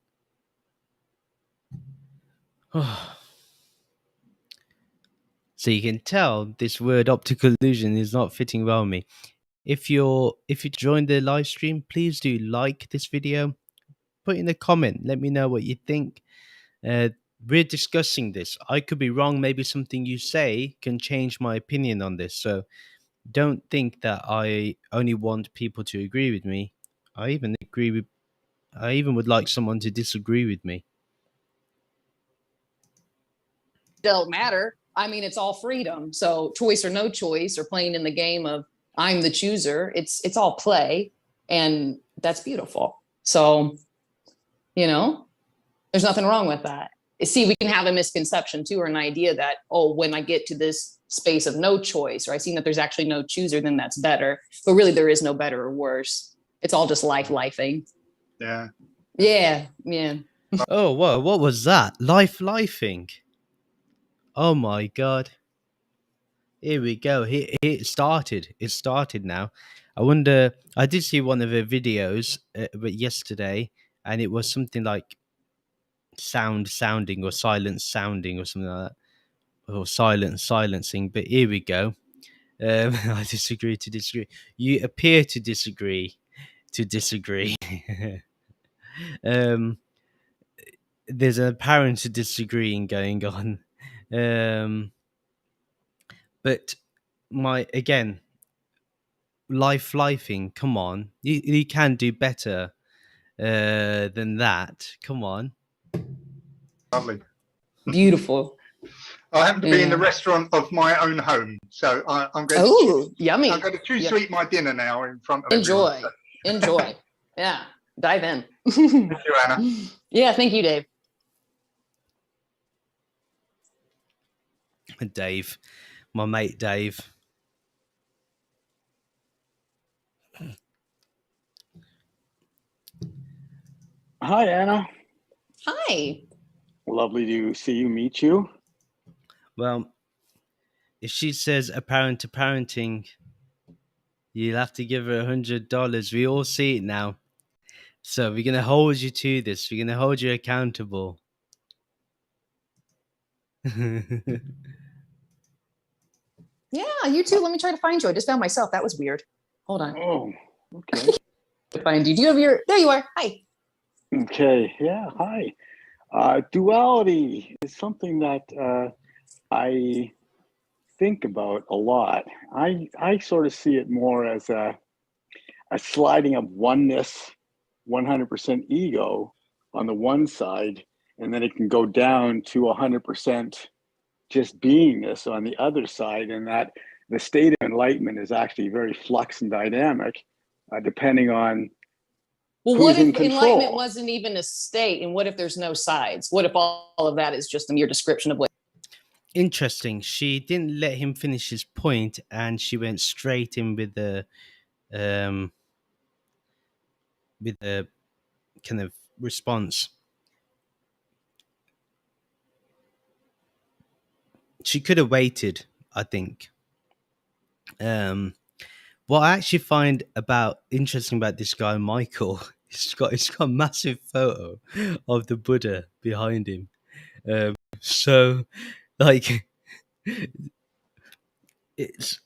So you can tell this word optical illusion is not fitting well with me. If you joined the live stream, please do like this video. Put in a comment. Let me know what you think. We're discussing this. I could be wrong. Maybe something you say can change my opinion on this. So don't think that I only want people to agree with me. I even would like someone to disagree with me. don't matter. I mean, it's all freedom. So choice or no choice, or playing in the game of I'm the chooser. It's all play, and that's beautiful. So, there's nothing wrong with that. See, we can have a misconception too, or an idea that, oh, when I get to this space of no choice, or I see that there's actually no chooser, then that's better. But really, there is no better or worse. It's all just lifing. Yeah. Yeah. Yeah. Oh, whoa, what was that? Lifing. Oh my god. Here we go. It started. It started now. I wonder. I did see one of her videos but yesterday, and it was something like sounding or silence sounding or something like that, or silencing. But here we go. I disagree to disagree. You appear to disagree to disagree. There's an apparent disagreeing going on. But again, lifing, come on. You can do better than that. Come on. Lovely. Beautiful. I happen to be in the restaurant of my own home, so I'm going to yummy. I'm going to choose to eat my dinner now in front of Enjoy. everyone. Enjoy. Yeah. Dive in. Thank you, Anna. Yeah, thank you, Dave. Dave, my mate Dave. Hi, Anna. Hi. Lovely to see you, meet you. Well, if she says apparent to parenting, you'll have to give her $100. We all see it now. So we're going to hold you to this. We're going to hold you accountable. Yeah, you too. Let me try to find you. I just found myself. That was weird. Hold on. Oh, okay. To find you. Do you have there you are. Hi. Okay. Yeah. Hi. Duality is something that I think about a lot. I sort of see it more as a sliding of oneness, 100% ego on the one side, and then it can go down to 100% just beingness on the other side, and that the state of enlightenment is actually very flux and dynamic, depending on Well, who's what in if enlightenment control. wasn't even a state? And what if there's no sides? What if all of that is just a mere description of what? Interesting. She didn't let him finish his point, and she went straight in with the kind of response. She could have waited, I think. What I actually find interesting about this guy Michael, he's got a massive photo of the Buddha behind him. So, like, it's.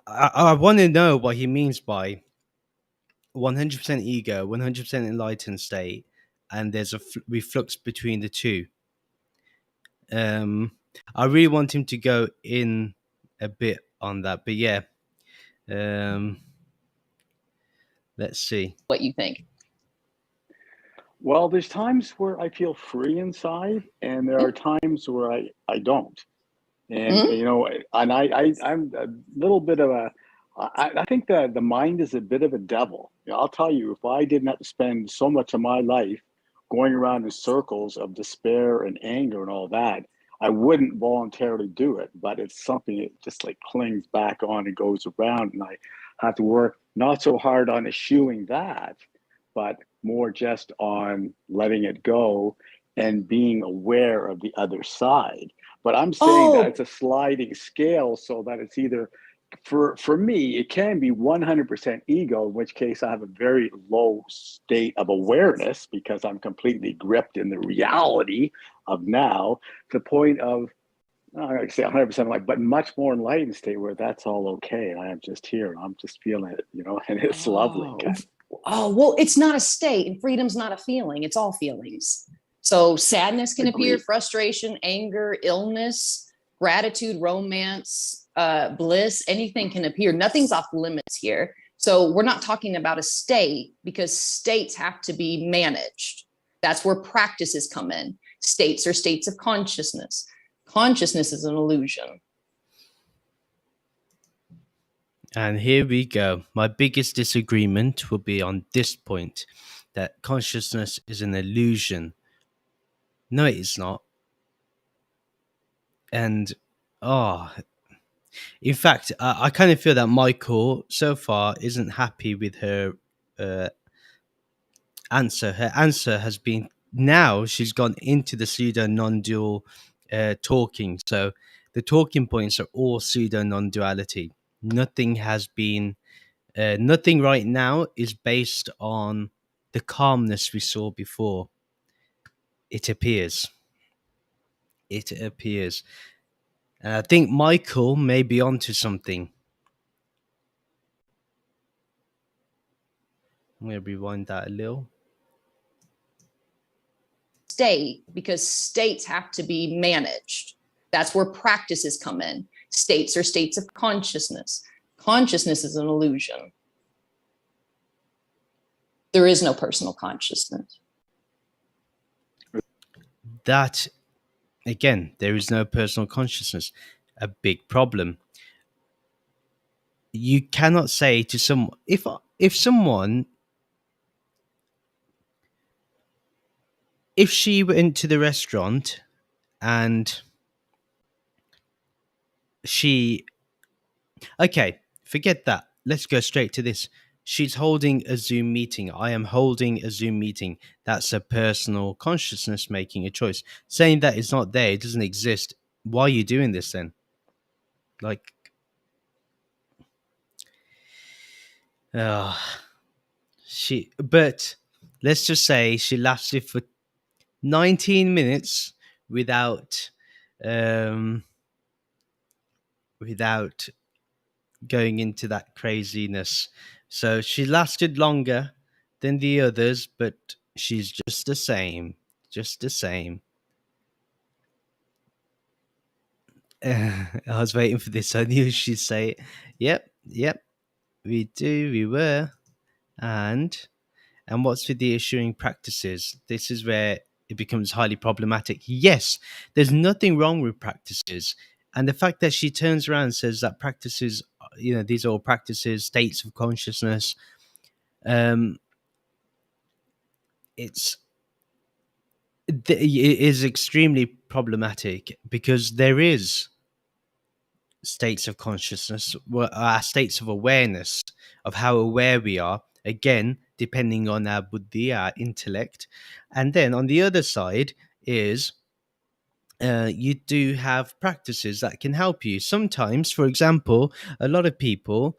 I want to know what he means by 100% ego, 100% enlightened state, and there's a reflux between the two. I really want him to go in a bit on that, but yeah. Let's see. What you think? Well, there's times where I feel free inside, and there are times where I don't. And Mhm. you know, and I'm a little bit of a. I think that the mind is a bit of a devil. You know, I'll tell you, if I didn't have to spend so much of my life going around in circles of despair and anger and all that, I wouldn't voluntarily do it. But it's something that just like clings back on and goes around, and I have to work not so hard on eschewing that, but more just on letting it go and being aware of the other side. But I'm saying that it's Oh, a sliding scale, so that it's either for me, it can be 100% ego, in which case I have a very low state of awareness because I'm completely gripped in the reality of now, to the point of, I'm not going to say 100% like, but much more enlightened state where that's all okay. And I am just here and I'm just feeling it, you know, and it's lovely. oh, well, it's not a state, and freedom's not a feeling. It's all feelings. So sadness can appear, Agreed. frustration, anger, illness, gratitude, romance, bliss, anything can appear. Nothing's off limits here. So we're not talking about a state, because states have to be managed. That's where practices come in. States are states of consciousness. Consciousness is an illusion. And here we go. My biggest disagreement will be on this point, that consciousness is an illusion. No, it is not. And, in fact, I kind of feel that Michael so far isn't happy with her answer. Her answer has been, now she's gone into the pseudo non-dual talking. So the talking points are all pseudo non-duality. Nothing has been, nothing right now is based on the calmness we saw before. It appears. It appears. And I think Michael may be onto something. I'm going to rewind that a little. State, because states have to be managed. That's where practices come in. States are states of consciousness. Consciousness is an illusion. There is no personal consciousness. That, again, there is no personal consciousness. A big problem. You cannot say to someone, if she went to the restaurant and okay, forget that. Let's go straight to this. She's holding a Zoom meeting. I am holding a Zoom meeting. That's a personal consciousness making a choice. Saying that it's not there, it doesn't exist. Why are you doing this then? Like, but let's just say she lasted for 19 minutes without without going into that craziness. So she lasted longer than the others, but she's just the same. Just the same. I was waiting for this. I knew she'd say it. Yep. We were. And what's with the issuing practices? This is where it becomes highly problematic. Yes, there's nothing wrong with practices. And the fact that she turns around and says that practices, these are all practices, states of consciousness, it is extremely problematic, because there is states of consciousness, states of awareness, of how aware we are, again, depending on our buddhi, our intellect. And then on the other side is you do have practices that can help you. Sometimes, for example, a lot of people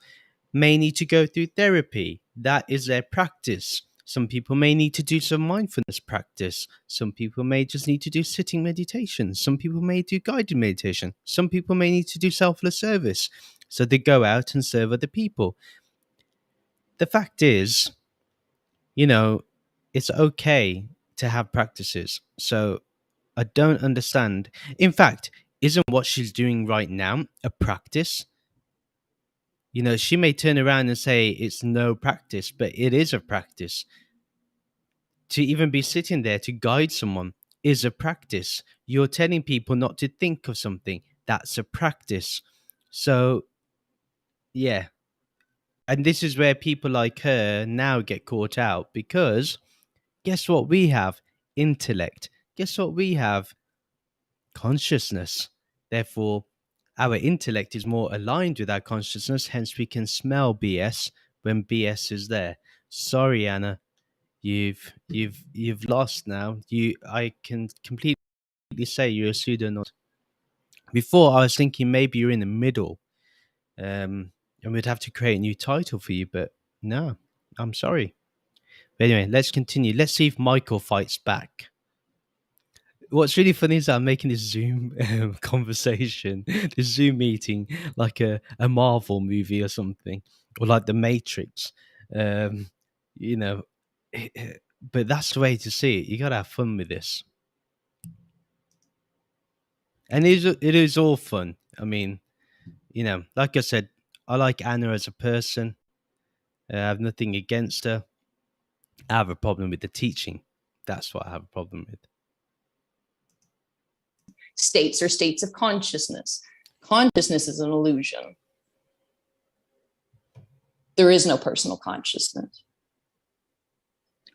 may need to go through therapy. That is their practice. Some people may need to do some mindfulness practice. Some people may just need to do sitting meditation. Some people may do guided meditation. Some people may need to do selfless service. So they go out and serve other people. The fact is, it's okay to have practices. So I don't understand. In fact, isn't what she's doing right now a practice? She may turn around and say it's no practice, but it is a practice. To even be sitting there to guide someone is a practice. You're telling people not to think of something. That's a practice. So, yeah. And this is where people like her now get caught out, because guess what we have? Intellect. Guess what we have? Consciousness. Therefore, our intellect is more aligned with our consciousness, hence we can smell BS when BS is there. Sorry, Anna, you've lost now. I can completely say you're a pseudo-Nonduality. Before I was thinking maybe you're in the middle, and we'd have to create a new title for you, but no, I'm sorry. But anyway, let's continue. Let's see if Michael fights back. What's really funny is that I'm making this Zoom conversation, this Zoom meeting, like a Marvel movie or something, or like The Matrix. You know, but that's the way to see it. You got to have fun with this. And it is all fun. I mean, like I said, I like Anna as a person. I have nothing against her. I have a problem with the teaching. That's what I have a problem with. States or states of consciousness. Consciousness is an illusion. There is no personal consciousness.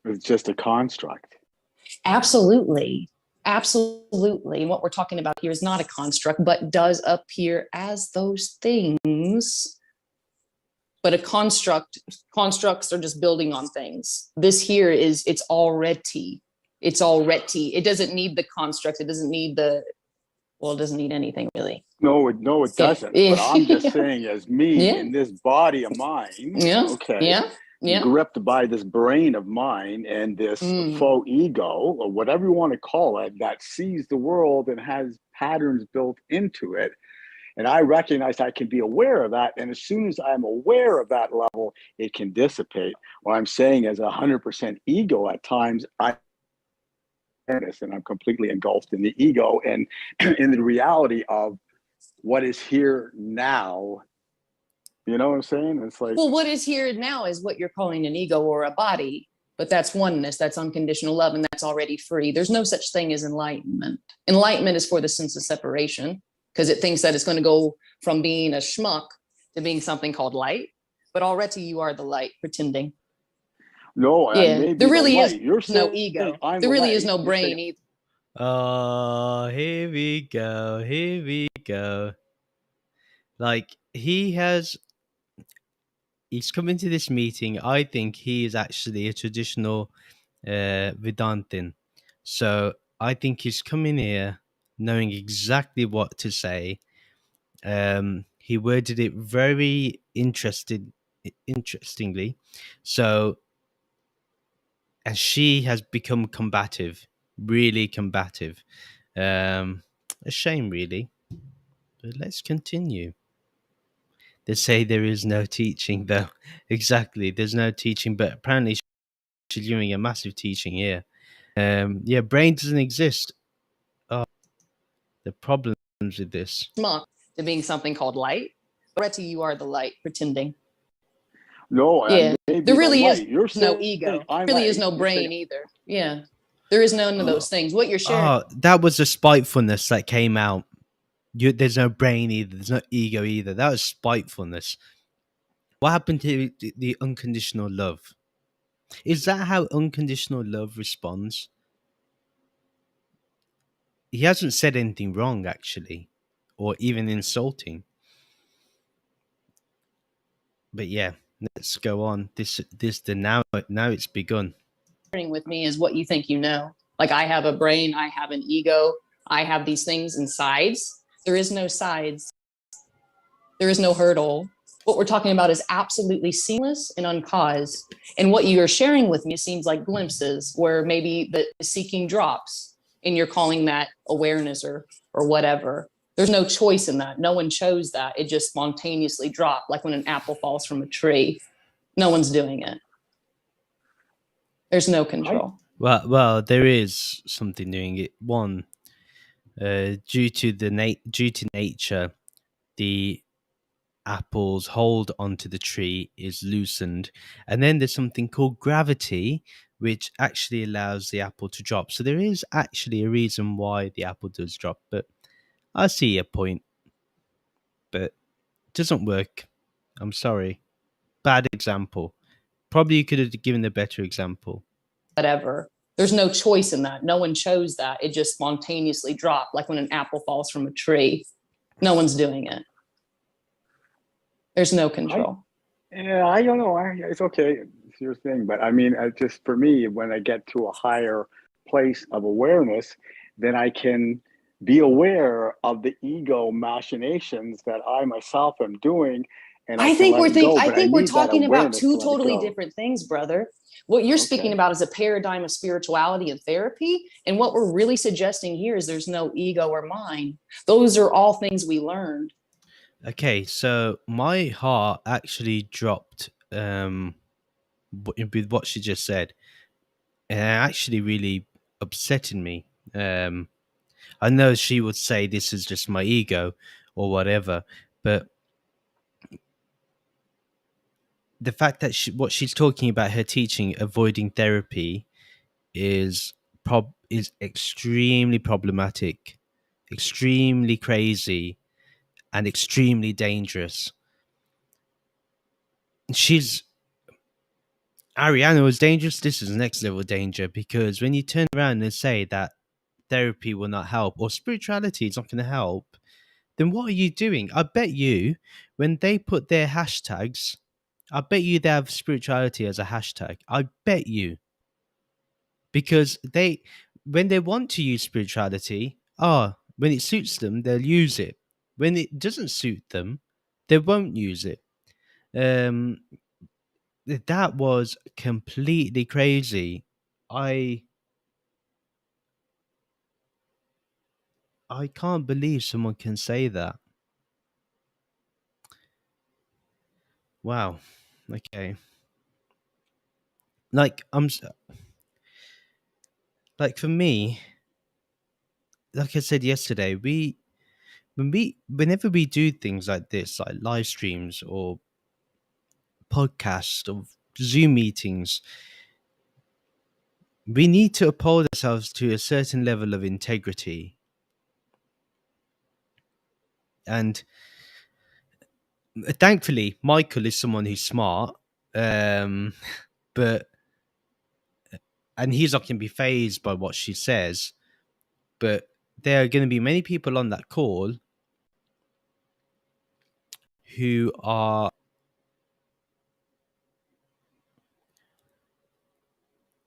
It's just a construct. Absolutely. Absolutely. And what we're talking about here is not a construct, but does appear as those things. But a constructs are just building on things. This here it's already. It doesn't need the construct. It doesn't need it doesn't need anything really. No, it doesn't. Yeah. But I'm just saying, as me in this body of mine, gripped by this brain of mine and this faux ego, or whatever you want to call it, that sees the world and has patterns built into it. And I recognize I can be aware of that. And as soon as I'm aware of that level, it can dissipate. What I'm saying is 100% ego at times, and I'm completely engulfed in the ego and in the reality of what is here now. You know what I'm saying? It's like, well, what is here now is what you're calling an ego or a body, but that's oneness, that's unconditional love, and that's already free. There's no such thing as enlightenment. Enlightenment is for the sense of separation, because it thinks that it's going to go from being a schmuck to being something called light, but already you are the light, pretending. No, yeah, there really is no ego. There really is no brain either. Oh, here we go. Like, he's come into this meeting. I think he is actually a traditional Vedantin. So I think he's come in here knowing exactly what to say. He worded it very interestingly. So, and she has become combative, really combative. A shame, really. But let's continue. They say there is no teaching, though. Exactly, there's no teaching, but apparently she's doing a massive teaching here. Brain doesn't exist. Oh, the problems with this. Schmuck to being something called light. Already you are the light, pretending. No, there really is no ego. There really is no brain either. Yeah. There is none of those things. What you're sharing. Oh, that was the spitefulness that came out. There's no brain either. There's no ego either. That was spitefulness. What happened to the unconditional love? Is that how unconditional love responds? He hasn't said anything wrong, actually, or even insulting. But yeah, let's go on. Now it's begun. With me is what you think you know. Like, I have a brain, I have an ego, I have these things and sides. There is no sides. There is no hurdle. What we're talking about is absolutely seamless and uncaused. And what you are sharing with me seems like glimpses where maybe the seeking drops and you're calling that awareness or whatever. There's no choice in that. No one chose that. It just spontaneously dropped, like when an apple falls from a tree. No one's doing it. There's no control. Well, there is something doing it. One, due to nature, the apple's hold onto the tree is loosened, and then there's something called gravity, which actually allows the apple to drop. So there is actually a reason why the apple does drop. But I see your point, but it doesn't work. I'm sorry. Bad example. Probably you could have given a better example. Whatever. There's no choice in that. No one chose that. It just spontaneously dropped, like when an apple falls from a tree. No one's doing it. There's no control. I don't know. It's okay. It's your thing. But I mean, just for me, when I get to a higher place of awareness, then I can be aware of the ego machinations that I myself am doing. And I think we're talking about two totally different things, brother. What you're speaking about is a paradigm of spirituality and therapy. And what we're really suggesting here is there's no ego or mind. Those are all things we learned. Okay, so my heart actually dropped with what she just said. And it actually really upsetted me. I know she would say this is just my ego or whatever, but the fact that what she's talking about, her teaching, avoiding therapy, is extremely problematic, extremely crazy, and extremely dangerous. Ariana was dangerous. This is next level danger, because when you turn around and say that therapy will not help or spirituality is not going to help, then what are you doing? I bet you when they put their hashtags, I bet you they have spirituality as a hashtag. I bet you. Because when they want to use spirituality, when it suits them, they'll use it. When it doesn't suit them, they won't use it. That was completely crazy. I can't believe someone can say that. Wow. Okay. Like for me, like I said yesterday, whenever we do things like this, like live streams or podcasts or Zoom meetings, we need to uphold ourselves to a certain level of integrity. And thankfully, Michael is someone who's smart, but and he's not going to be phased by what she says. But there are going to be many people on that call who are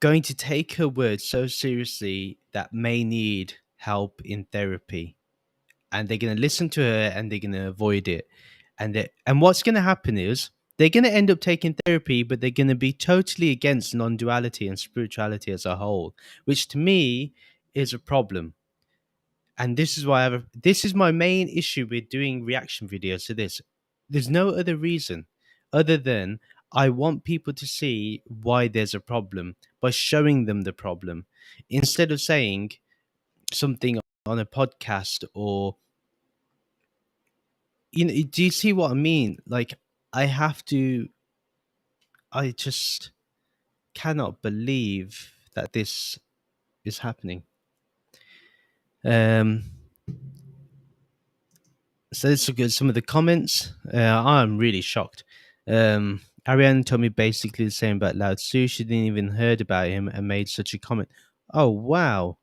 going to take her words so seriously that may need help in therapy, and they're going to listen to her and they're going to avoid it. And what's going to happen is they're going to end up taking therapy, but they're going to be totally against non-duality and spirituality as a whole, which to me is a problem. And this is why this is my main issue with doing reaction videos to this. There's no other reason other than I want people to see why there's a problem by showing them the problem, instead of saying something on a podcast or, do you see what I mean? Like, I just cannot believe that this is happening. So let's look at some of the comments. I'm really shocked. Ariane told me basically the same about Lao Tzu. She didn't even heard about him and made such a comment. Oh, wow.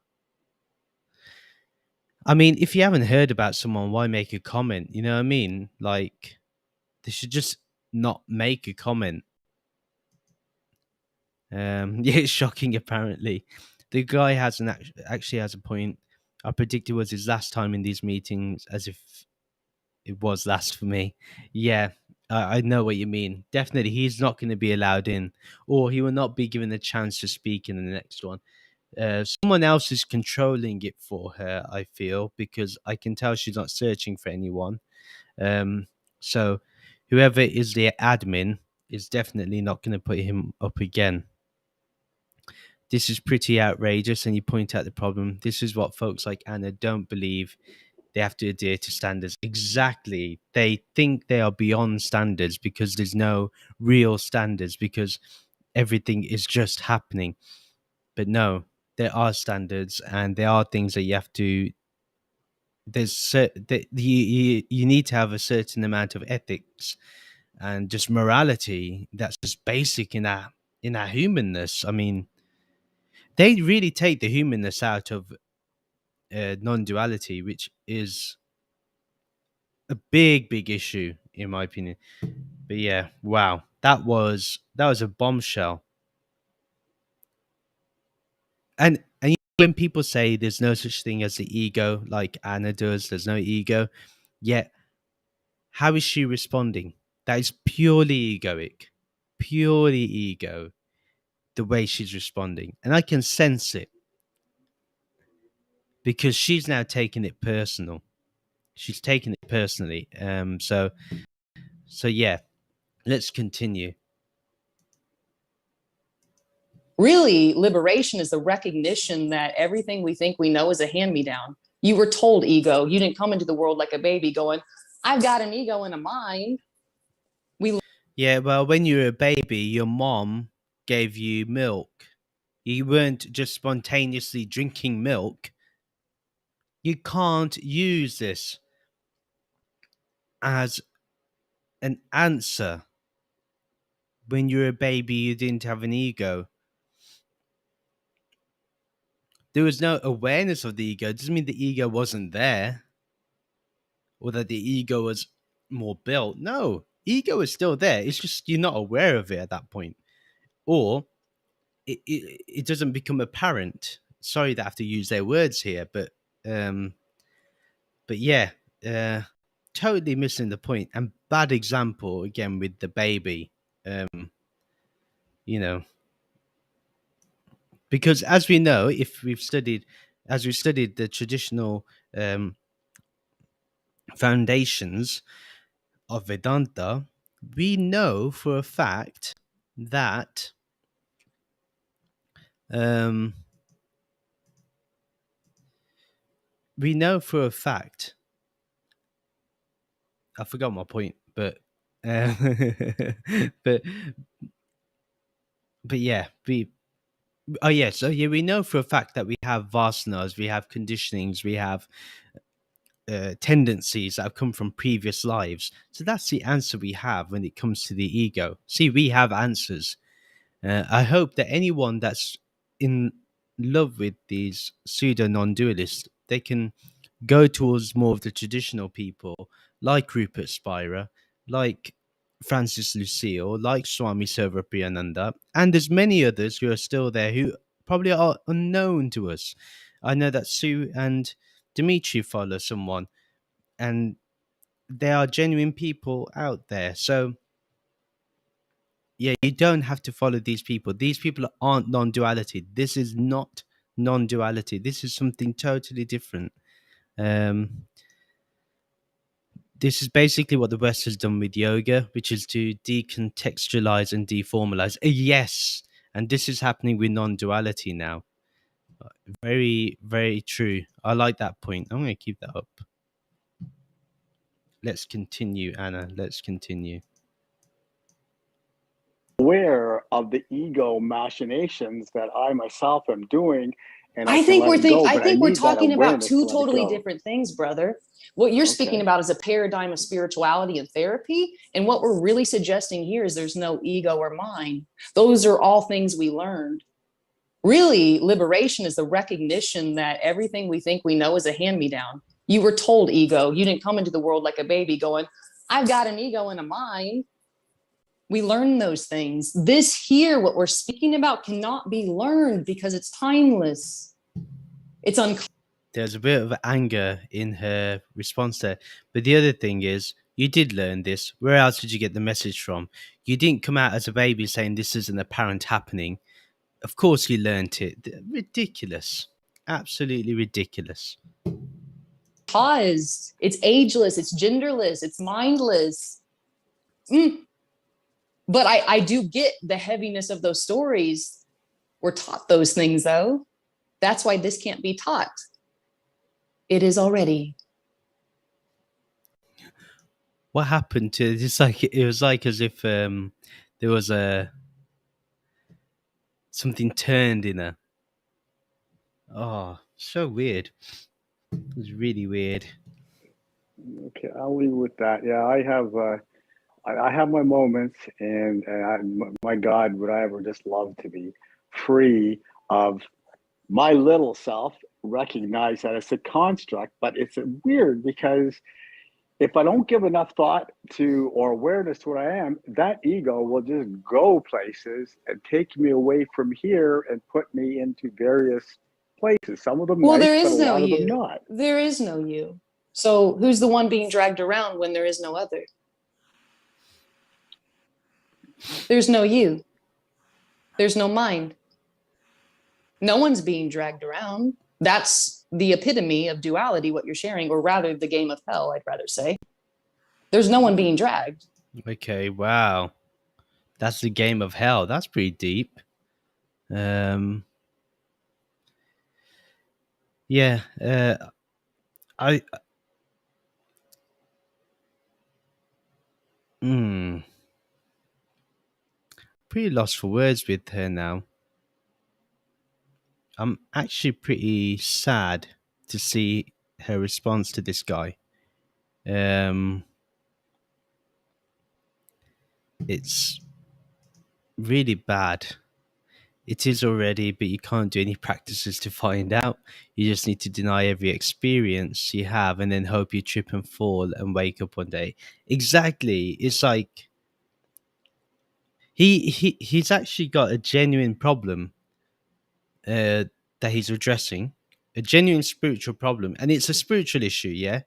I mean, if you haven't heard about someone, why make a comment? You know what I mean? Like, they should just not make a comment. Yeah, it's shocking, apparently. The guy actually has a point. I predict it was his last time in these meetings, as if it was last for me. Yeah, I know what you mean. Definitely, he's not going to be allowed in, or he will not be given a chance to speak in the next one. Someone else is controlling it for her, I feel, because I can tell she's not searching for anyone. So whoever is the admin is definitely not going to put him up again. This is pretty outrageous, and you point out the problem. This is what folks like Anna don't believe. They have to adhere to standards. Exactly. They think they are beyond standards because there's no real standards, because everything is just happening. But no, there are standards, and there are things that you have to. You need to have a certain amount of ethics and just morality. That's just basic in our humanness. I mean, they really take the humanness out of non-duality, which is a big issue in my opinion. But yeah, wow, that was a bombshell. And when people say there's no such thing as the ego, like Anna does, there's no ego, yet how is she responding? That is purely egoic, purely ego, the way she's responding. And I can sense it because she's now taking it personal. She's taking it personally. So yeah, let's continue. Really, liberation is the recognition that everything we think we know is a hand-me-down. You were told ego. You didn't come into the world like a baby going, I've got an ego and a mind. Yeah, well, when you were a baby, your mom gave you milk. You weren't just spontaneously drinking milk. You can't use this as an answer. When you were a baby, you didn't have an ego. There was no awareness of the ego. It doesn't mean the ego wasn't there or that the ego was more built. No, ego is still there. It's just you're not aware of it at that point. Or it doesn't become apparent. Sorry that I have to use their words here, but yeah, totally missing the point. And bad example again with the baby. You know, because as we know, if we've studied, as we studied the traditional foundations of Vedanta, we know for a fact that we know for a fact. I forgot my point, but but yeah, we know for a fact that we have vasanas, we have conditionings, we have tendencies that have come from previous lives. So that's the answer we have when it comes to the ego. See, we have answers. I hope that anyone that's in love with these pseudo-non-dualists, they can go towards more of the traditional people, like Rupert Spira, like Francis Lucille, like Swami Sarvapriyananda, and there's many others who are still there who probably are unknown to us. I know that Sue and Dimitri follow someone, and there are genuine people out there. So yeah, you don't have to follow these people. These people aren't non-duality. This is not non-duality. This is something totally different. This is basically what the West has done with yoga, which is to decontextualize and deformalize. Yes, and this is happening with non-duality now. Very, very true. I like that point. I'm going to keep that up. Let's continue, Anna. Let's continue. Aware of the ego machinations that I myself am doing, and I can let it go. But I we're need that talking about awareness to two let it totally go. different things, brother. What you're speaking Okay. about is a paradigm of spirituality and therapy. And what we're really suggesting here is there's no ego or mind. Those are all things we learned. Really, liberation is the recognition that everything we think we know is a hand-me-down. You were told ego. You didn't come into the world like a baby going, I've got an ego and a mind. We learn those things. This here, what we're speaking about, cannot be learned because it's timeless. It's unconscious. There's a bit of anger in her response there. But the other thing is, you did learn this. Where else did you get the message from? You didn't come out as a baby saying this is an apparent happening. Of course you learnt it. Ridiculous. Absolutely ridiculous. Because it's ageless, it's genderless, it's mindless. But I do get the heaviness of those stories. We're taught those things, though. That's why this can't be taught. It is already. What happened to it's like it was like as if there was something turned in her. Oh, so weird. It was really weird. Okay, I'll leave with that. Yeah, I have my moments, and my God, would I ever just love to be free of my little self, recognize that it's a construct, but it's weird because if I don't give enough thought to or awareness to what I am, that ego will just go places and take me away from here and put me into various places. Some of them Well, nice, there but a is no lot of them you. not. There is no you. So who's the one being dragged around when there is no other? There's no you. There's no mind. No one's being dragged around. That's the epitome of duality, what you're sharing, or rather the game of hell, I'd rather say. There's no one being dragged. Okay, wow. That's the game of hell. That's pretty deep. Yeah, I pretty lost for words with her now. I'm actually pretty sad to see her response to this guy. It's really bad. It is already, but you can't do any practices to find out. You just need to deny every experience you have and then hope you trip and fall and wake up one day. Exactly. It's like he's actually got a genuine problem that he's addressing, a genuine spiritual problem, and it's a spiritual issue, yeah,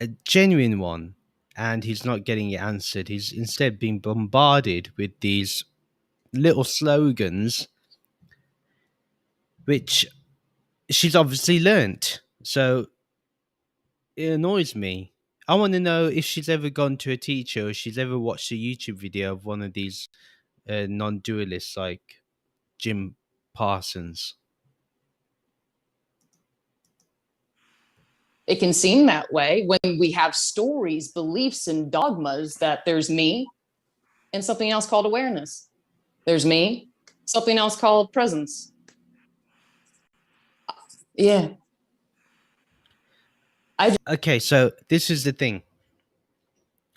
a genuine one, and he's not getting it answered. He's instead being bombarded with these little slogans, which she's obviously learnt. So it annoys me. I want to know if she's ever gone to a teacher or she's ever watched a YouTube video of one of these non-dualists like Jim Parsons. It can seem that way when we have stories, beliefs, and dogmas that there's me and something else called awareness. There's me, something else called presence. Yeah. Okay, so this is the thing.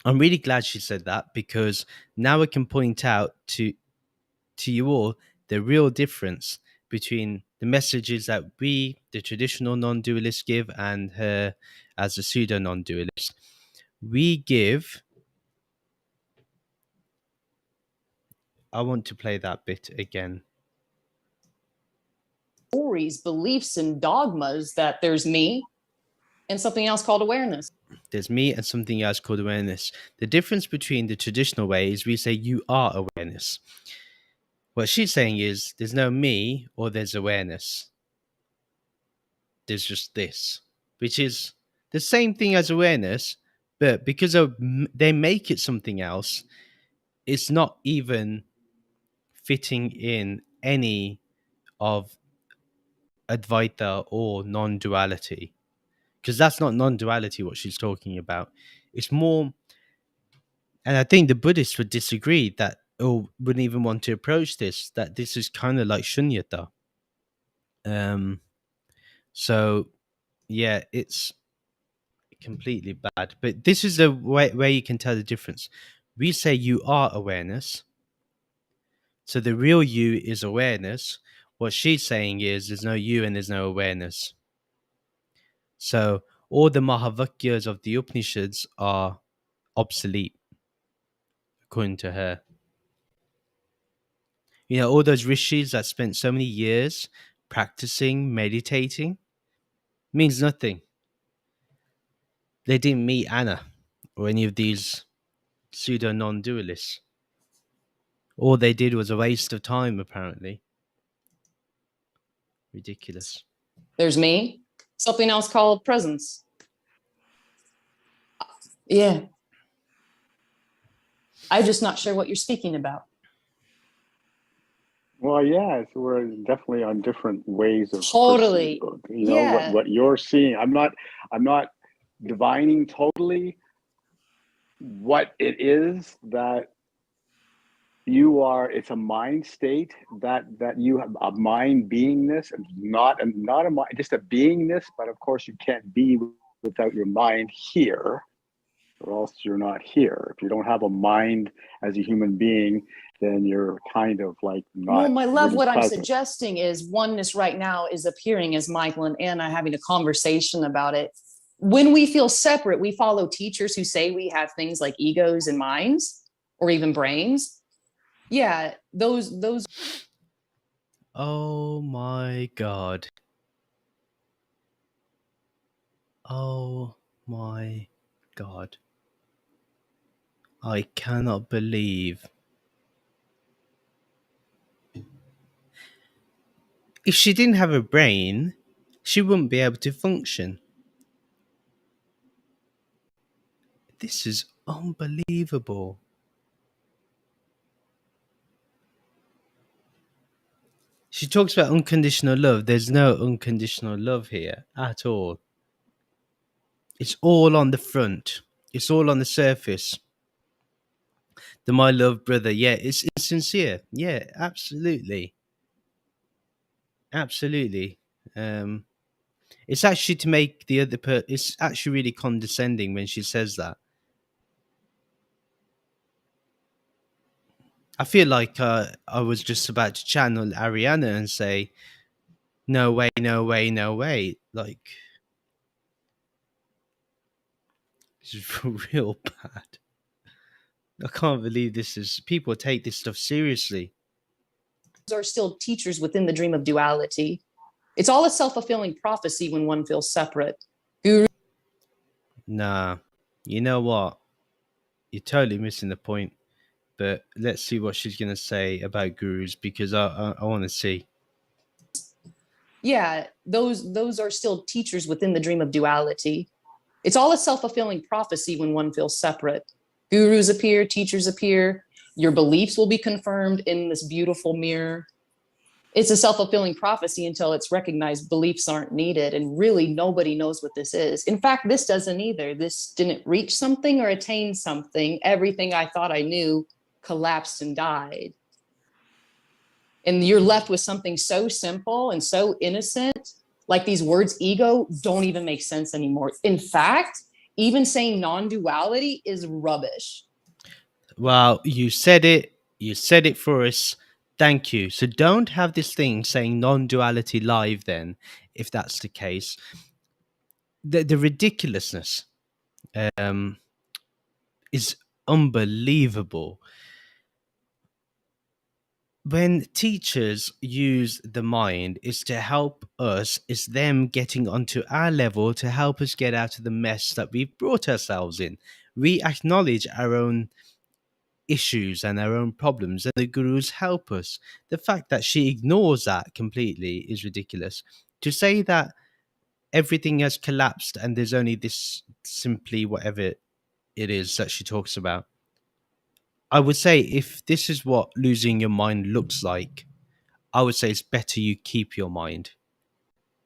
I'm really glad she said that because now I can point out to you all the real difference between the messages that we, the traditional non-dualists, give and her as a pseudo-non-dualist. We give... I want to play that bit again. Stories, beliefs, and dogmas that there's me and something else called awareness. There's me and something else called awareness. The difference between the traditional way is we say you are awareness. What she's saying is there's no me or there's awareness. There's just this, which is the same thing as awareness, but because they make it something else, it's not even fitting in any of Advaita or non-duality, because that's not non-duality what she's talking about. It's more, and I think the Buddhists would disagree that, or wouldn't even want to approach this, that this is kind of like shunyata. So yeah, it's completely bad. But this is the way where you can tell the difference. We say you are awareness. So the real you is awareness. What she's saying is there's no you and there's no awareness. So all the Mahavakyas of the Upanishads are obsolete, according to her. You know, all those rishis that spent so many years practicing, meditating, means nothing. They didn't meet Anna or any of these pseudo-non-dualists. All they did was a waste of time, apparently. Ridiculous. There's me. Something else called presence. Yeah. I'm just not sure what you're speaking about. Well, yeah, so we're definitely on different ways of Totally. perceiving, you know, Yeah. what you're seeing. I'm not divining totally what it is that you are. It's a mind state that you have, a mind beingness, and not a mind, just a beingness. But of course, you can't be without your mind here, or else you're not here. If you don't have a mind as a human being, then you're kind of like not. Well, my love, really what I'm present. suggesting is oneness right now is appearing as Michael and Anna having a conversation about it. When we feel separate, we follow teachers who say we have things like egos and minds or even brains. Yeah, those. Oh my God. Oh my God. I cannot believe. If she didn't have a brain, she wouldn't be able to function. This is unbelievable. She talks about unconditional love. There's no unconditional love here at all. It's all on the front. It's all on the surface. The my love brother, yeah, it's insincere. Yeah, absolutely. Absolutely. It's actually to make the other it's actually really condescending when she says that. I feel like I was just about to channel Ariana and say, no way, no way, no way. Like, this is real bad. I can't believe this is, people take this stuff seriously. Are still teachers within the dream of duality. It's all a self-fulfilling prophecy when one feels separate. Guru. Nah, you know what? You're totally missing the point. But let's see what she's going to say about gurus, because I want to see. Yeah, those are still teachers within the dream of duality. It's all a self-fulfilling prophecy when one feels separate. Gurus appear, teachers appear, your beliefs will be confirmed in this beautiful mirror. It's a self-fulfilling prophecy until it's recognized beliefs aren't needed, and really nobody knows what this is. In fact, this doesn't either. This didn't reach something or attain something. Everything I thought I knew collapsed and died. And you're left with something so simple and so innocent, like these words ego don't even make sense anymore. In fact, even saying non-duality is rubbish. Well, you said it for us. Thank you. So don't have this thing saying non-duality live then, if that's the case. The ridiculousness is unbelievable. When teachers use the mind, it's to help us, it's them getting onto our level to help us get out of the mess that we've brought ourselves in. We acknowledge our own issues and our own problems, and the gurus help us. The fact that she ignores that completely is ridiculous. To say that everything has collapsed and there's only this simply whatever it is that she talks about, I would say if this is what losing your mind looks like, I would say it's better you keep your mind.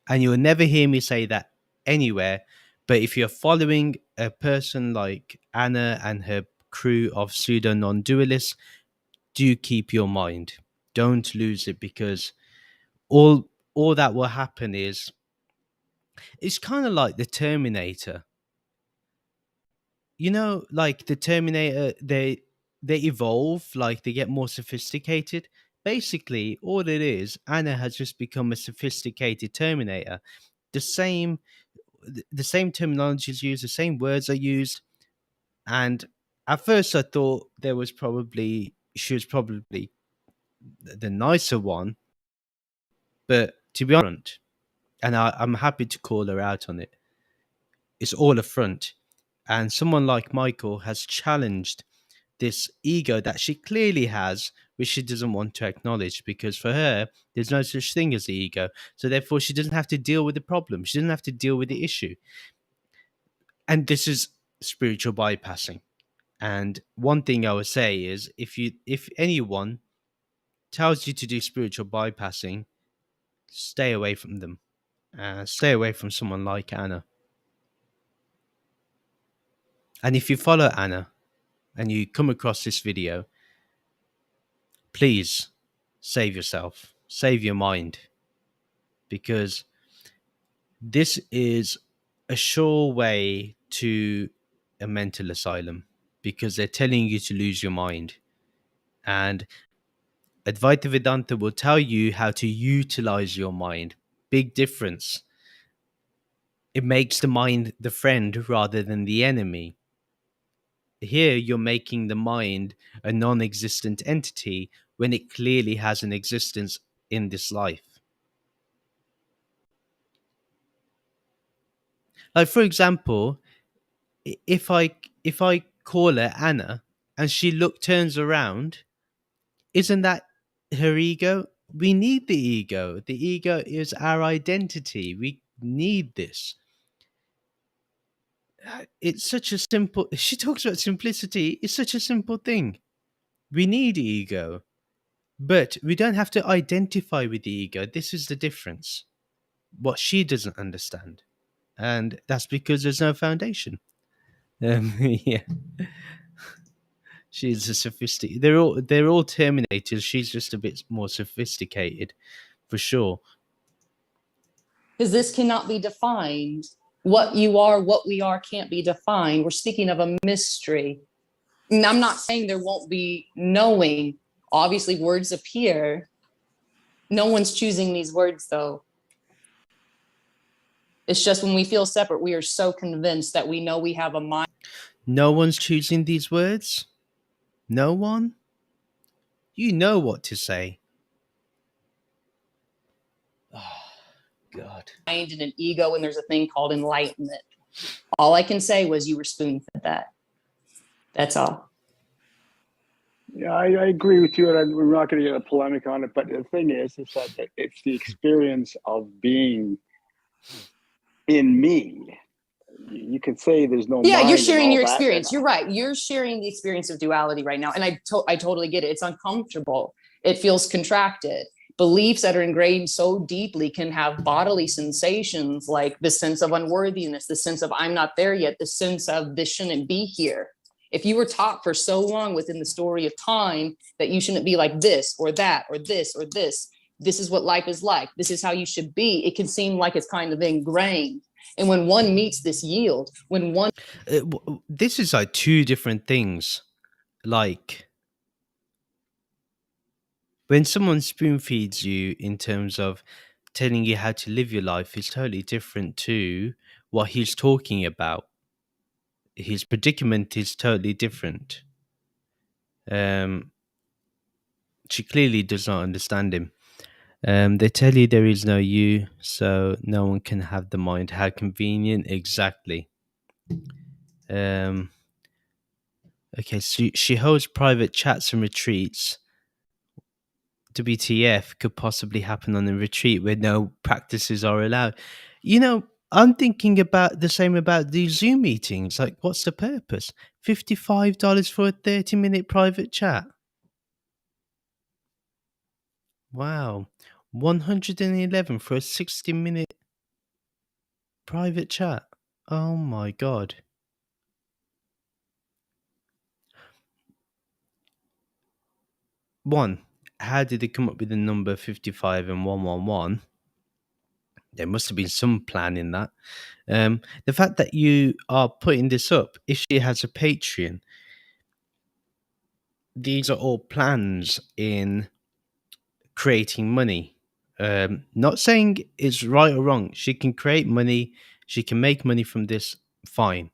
And you'll never hear me say that anywhere. But if you're following a person like Anna and her crew of pseudo-non-dualists, do keep your mind. Don't lose it, because all all that will happen is, it's kind of like the Terminator. You know, like the Terminator, they evolve, like they get more sophisticated. Basically, all it is, Anna has just become a sophisticated Terminator. The same, the same terminology is used, the same words are used, and at first I thought she was probably the nicer one, but to be honest, and I'm happy to call her out on it. It's all a front, and someone like Michael has challenged this ego that she clearly has, which she doesn't want to acknowledge, because for her, there's no such thing as the ego. So therefore, she doesn't have to deal with the problem. She doesn't have to deal with the issue. And this is spiritual bypassing. And one thing I would say is, if anyone tells you to do spiritual bypassing, stay away from them. Stay away from someone like Anna. And if you follow Anna and you come across this video, please save yourself, save your mind, because this is a sure way to a mental asylum, because they're telling you to lose your mind. And Advaita Vedanta will tell you how to utilize your mind. Big difference. It makes the mind the friend rather than the enemy. Here, you're making the mind a non existent entity when it clearly has an existence in this life. Like, for example, if I call her Anna and she turns around, isn't that her ego? We need the ego. The ego is our identity. We need this. It's such a simple. She talks about simplicity. It's such a simple thing. We need ego, but we don't have to identify with the ego. This is the difference. What she doesn't understand, and that's because there's no foundation. Yeah, she's a sophisticated. They're all Terminators. She's just a bit more sophisticated, for sure. Because this cannot be defined. What you are, what we are, can't be defined. We're speaking of a mystery. And I'm not saying there won't be knowing. Obviously, words appear. No one's choosing these words, though. It's just when we feel separate, we are so convinced that we know we have a mind. No one's choosing these words? No one? You know what to say. Oh, God. And an ego, and there's a thing called enlightenment. All I can say was you were spoon-fed that. That's all. Yeah, I agree with you, and we're not going to get a polemic on it. But the thing is that it's the experience of being in me. You can say there's no Yeah, mind you're and sharing all your that, experience. You're right. You're sharing the experience of duality right now. And I totally get it. It's uncomfortable. It feels contracted. Beliefs that are ingrained so deeply can have bodily sensations like the sense of unworthiness, the sense of I'm not there yet, the sense of this shouldn't be here. If you were taught for so long within the story of time that you shouldn't be like this or that or this or this is what life is like, this is how you should be, it can seem like it's kind of ingrained. And when one meets this yield, when one This is like two different things. Like, when someone spoon feeds you in terms of telling you how to live your life is totally different to what he's talking about. His predicament is totally different. She clearly does not understand him. They tell you there is no you, so no one can have the mind. How convenient, exactly. Okay, so she holds private chats and retreats. WTF could possibly happen on a retreat where no practices are allowed. You know, I'm thinking about the same about these Zoom meetings. Like, what's the purpose? $55 for a 30-minute private chat. Wow. 111 for a 60-minute private chat. Oh my God. One, how did they come up with the number 55 and 111? there must have been some plan in that. The fact that you are putting this up, if she has a Patreon, these are all plans in creating money. Not saying it's right or wrong. She can create money. She can make money from this. Fine.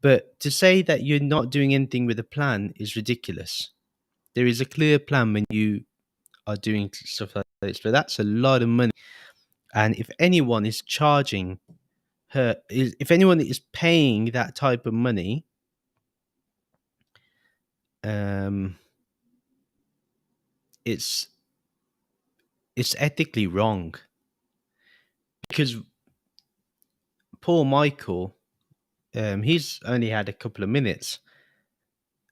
But to say that you're not doing anything with a plan is ridiculous. There is a clear plan when you are doing stuff like this, but that's a lot of money. And if anyone is charging her, if anyone is paying that type of money, it's ethically wrong, because poor Michael, he's only had a couple of minutes,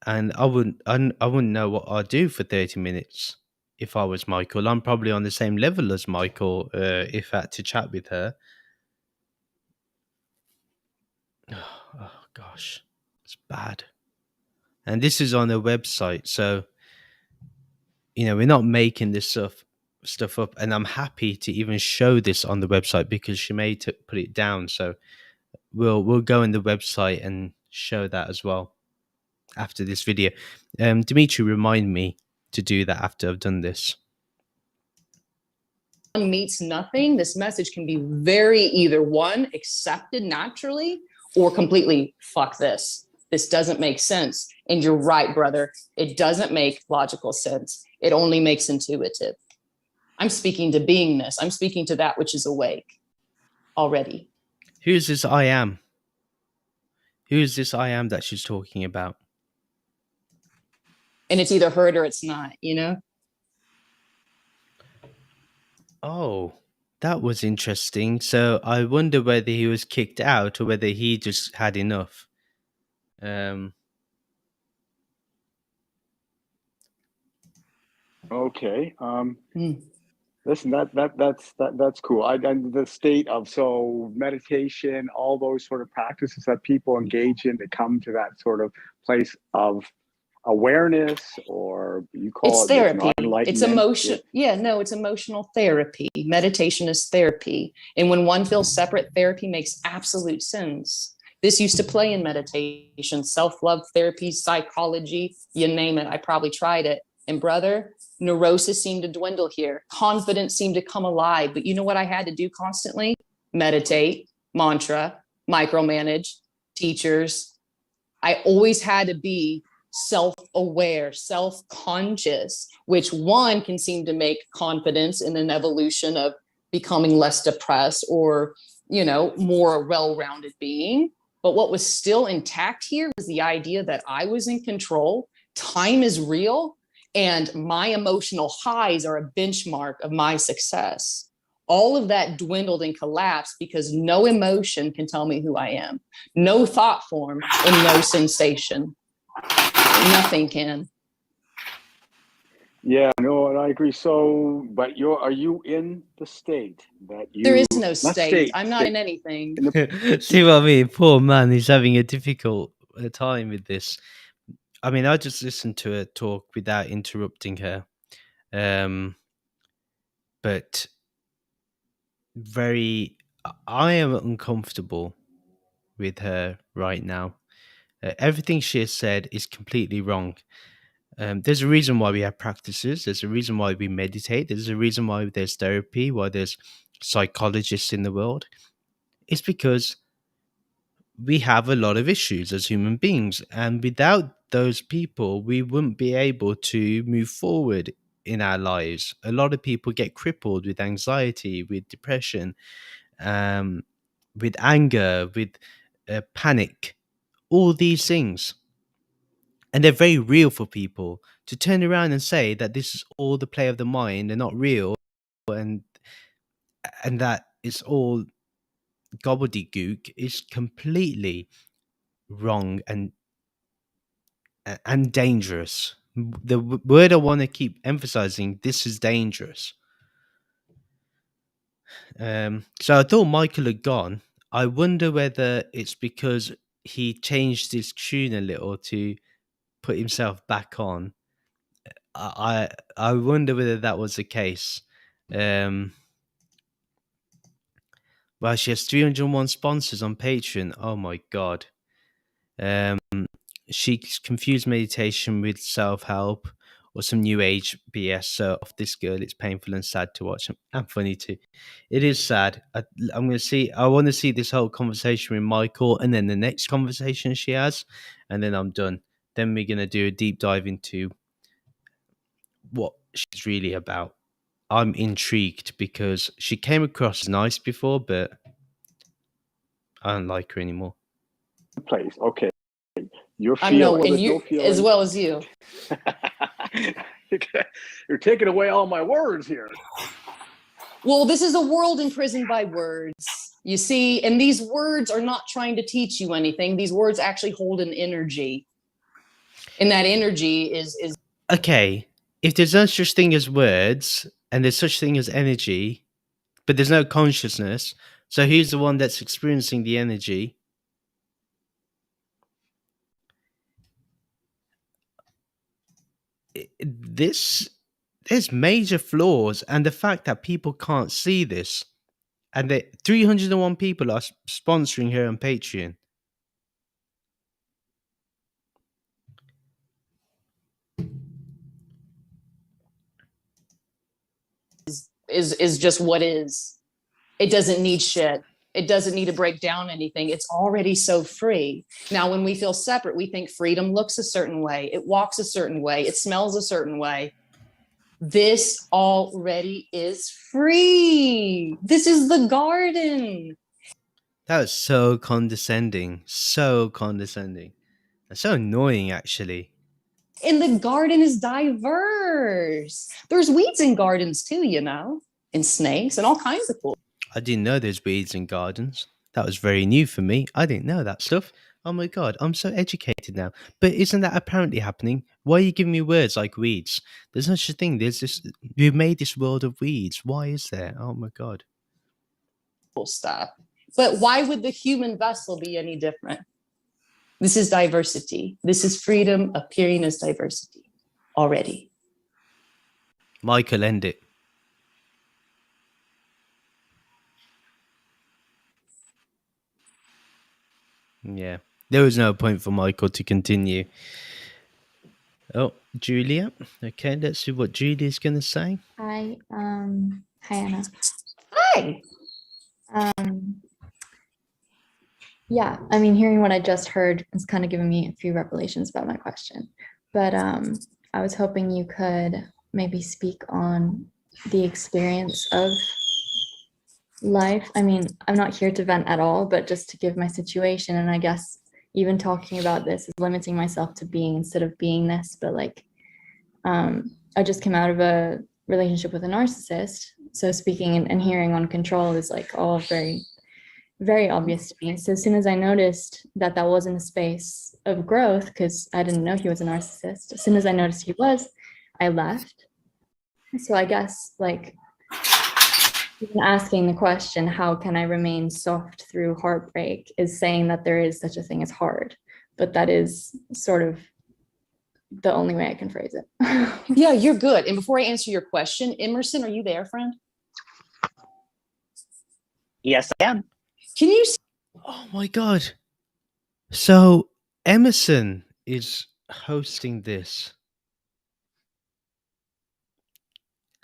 and I wouldn't know what I'd do for 30 minutes if I was Michael. I'm probably on the same level as Michael if I had to chat with her. Oh gosh, it's bad. And this is on a website, so we're not making this stuff up. And I'm happy to even show this on the website because she may put it down. So we'll go in the website and show that as well after this video. Dimitri, remind me to do that after I've done this. Meets nothing, this message can be very either one, accepted naturally, or completely fuck this. This doesn't make sense. And you're right, brother. It doesn't make logical sense. It only makes intuitive. I'm speaking to beingness. I'm speaking to that which is awake already. Who's this I am? Who's this I am that she's talking about? And it's either heard or it's not, Oh, that was interesting. So I wonder whether he was kicked out or whether he just had enough. Okay. Listen, that's cool. And the state of meditation, all those sort of practices that people engage in to come to that sort of place of awareness, or you call it's it therapy. Enlightenment. It's emotion. It's emotional therapy. Meditation is therapy. And when one feels separate, therapy makes absolute sense. This used to play in meditation, self-love therapy, psychology, you name it. I probably tried it. And brother, neurosis seemed to dwindle here. Confidence seemed to come alive. But you know what I had to do constantly? Meditate, mantra, micromanage, teachers. I always had to be self-aware, self-conscious, which one can seem to make confidence in an evolution of becoming less depressed or, more well-rounded being. But what was still intact here was the idea that I was in control. Time is real. And my emotional highs are a benchmark of my success. All of that dwindled and collapsed because no emotion can tell me who I am. No thought form and no sensation. Nothing can. Yeah, no, and I agree. So, but are you in the state that you? There is no state. I'm not in anything. See what I mean? Poor man, he's having a difficult time with this. I mean, I just listened to her talk without interrupting her. But I am uncomfortable with her right now. Everything she has said is completely wrong. There's a reason why we have practices. There's a reason why we meditate. There's a reason why there's therapy, why there's psychologists in the world. It's because we have a lot of issues as human beings. And without those people, we wouldn't be able to move forward in our lives. A lot of people get crippled with anxiety, with depression, with anger, with panic, all these things. And they're very real for people. To turn around and say that this is all the play of the mind and not real, and that it's all gobbledygook is completely wrong and dangerous. The word I want to keep emphasizing, this is dangerous. So I thought Michael had gone. I wonder whether it's because he changed his tune a little to put himself back on. I wonder whether that was the case. Well, she has 301 sponsors on Patreon. Oh my god. She confused meditation with self-help or some new age BS. So off this girl, it's painful and sad to watch, and funny too. It is sad. I want to see this whole conversation with Michael, and then the next conversation she has, and then I'm done. Then we're gonna do a deep dive into what she's really about. I'm intrigued because she came across as nice before, but I don't like her anymore. Place. Okay. Your I know, feeling. and you as well as you. You're taking away all my words here. Well, this is a world imprisoned by words, you see, and these words are not trying to teach you anything. These words actually hold an energy, and that energy is Okay. If there's no such thing as words and there's such thing as energy, but there's no consciousness, so who's the one that's experiencing the energy? There's major flaws, and the fact that people can't see this, and that 301 people are sponsoring her on Patreon. is just what is. It doesn't need shit. It doesn't need to break down anything. It's already so free. Now, when we feel separate, we think freedom looks a certain way. It walks a certain way. It smells a certain way. This already is free. This is the garden. That was so condescending. So condescending. That's so annoying, actually. And the garden is diverse. There's weeds in gardens too, you know, and snakes and all kinds of cool. I didn't know there's weeds in gardens. That was very new for me. I didn't know that stuff. Oh my god, I'm so educated now. But isn't that apparently happening? Why are you giving me words like weeds? There's no such thing. There's this. We've made this world of weeds. Why is there? Oh my god. Stuff. But why would the human vessel be any different? This is diversity. This is freedom appearing as diversity already. Michael, end it. Yeah. There was no point for Michael to continue. Oh, Julia. Okay, let's see what Julia's going to say. Hi, Anna. Hi. Yeah, I mean, hearing what I just heard is kind of giving me a few revelations about my question. But I was hoping you could maybe speak on the experience of life. I mean, I'm not here to vent at all, but just to give my situation. And I guess even talking about this is limiting myself to being instead of beingness. But like, I just came out of a relationship with a narcissist. So speaking and hearing on control is like all very, very obvious to me. So as soon as I noticed that that wasn't a space of growth, because I didn't know he was a narcissist, as soon as I noticed he was, I left. So I guess like even asking the question, how can I remain soft through heartbreak, is saying that there is such a thing as hard, but that is sort of the only way I can phrase it. Yeah, you're good. And before I answer your question, Emerson, are you there, friend? Yes, I am. Can you? Oh my god. So Emerson is hosting this.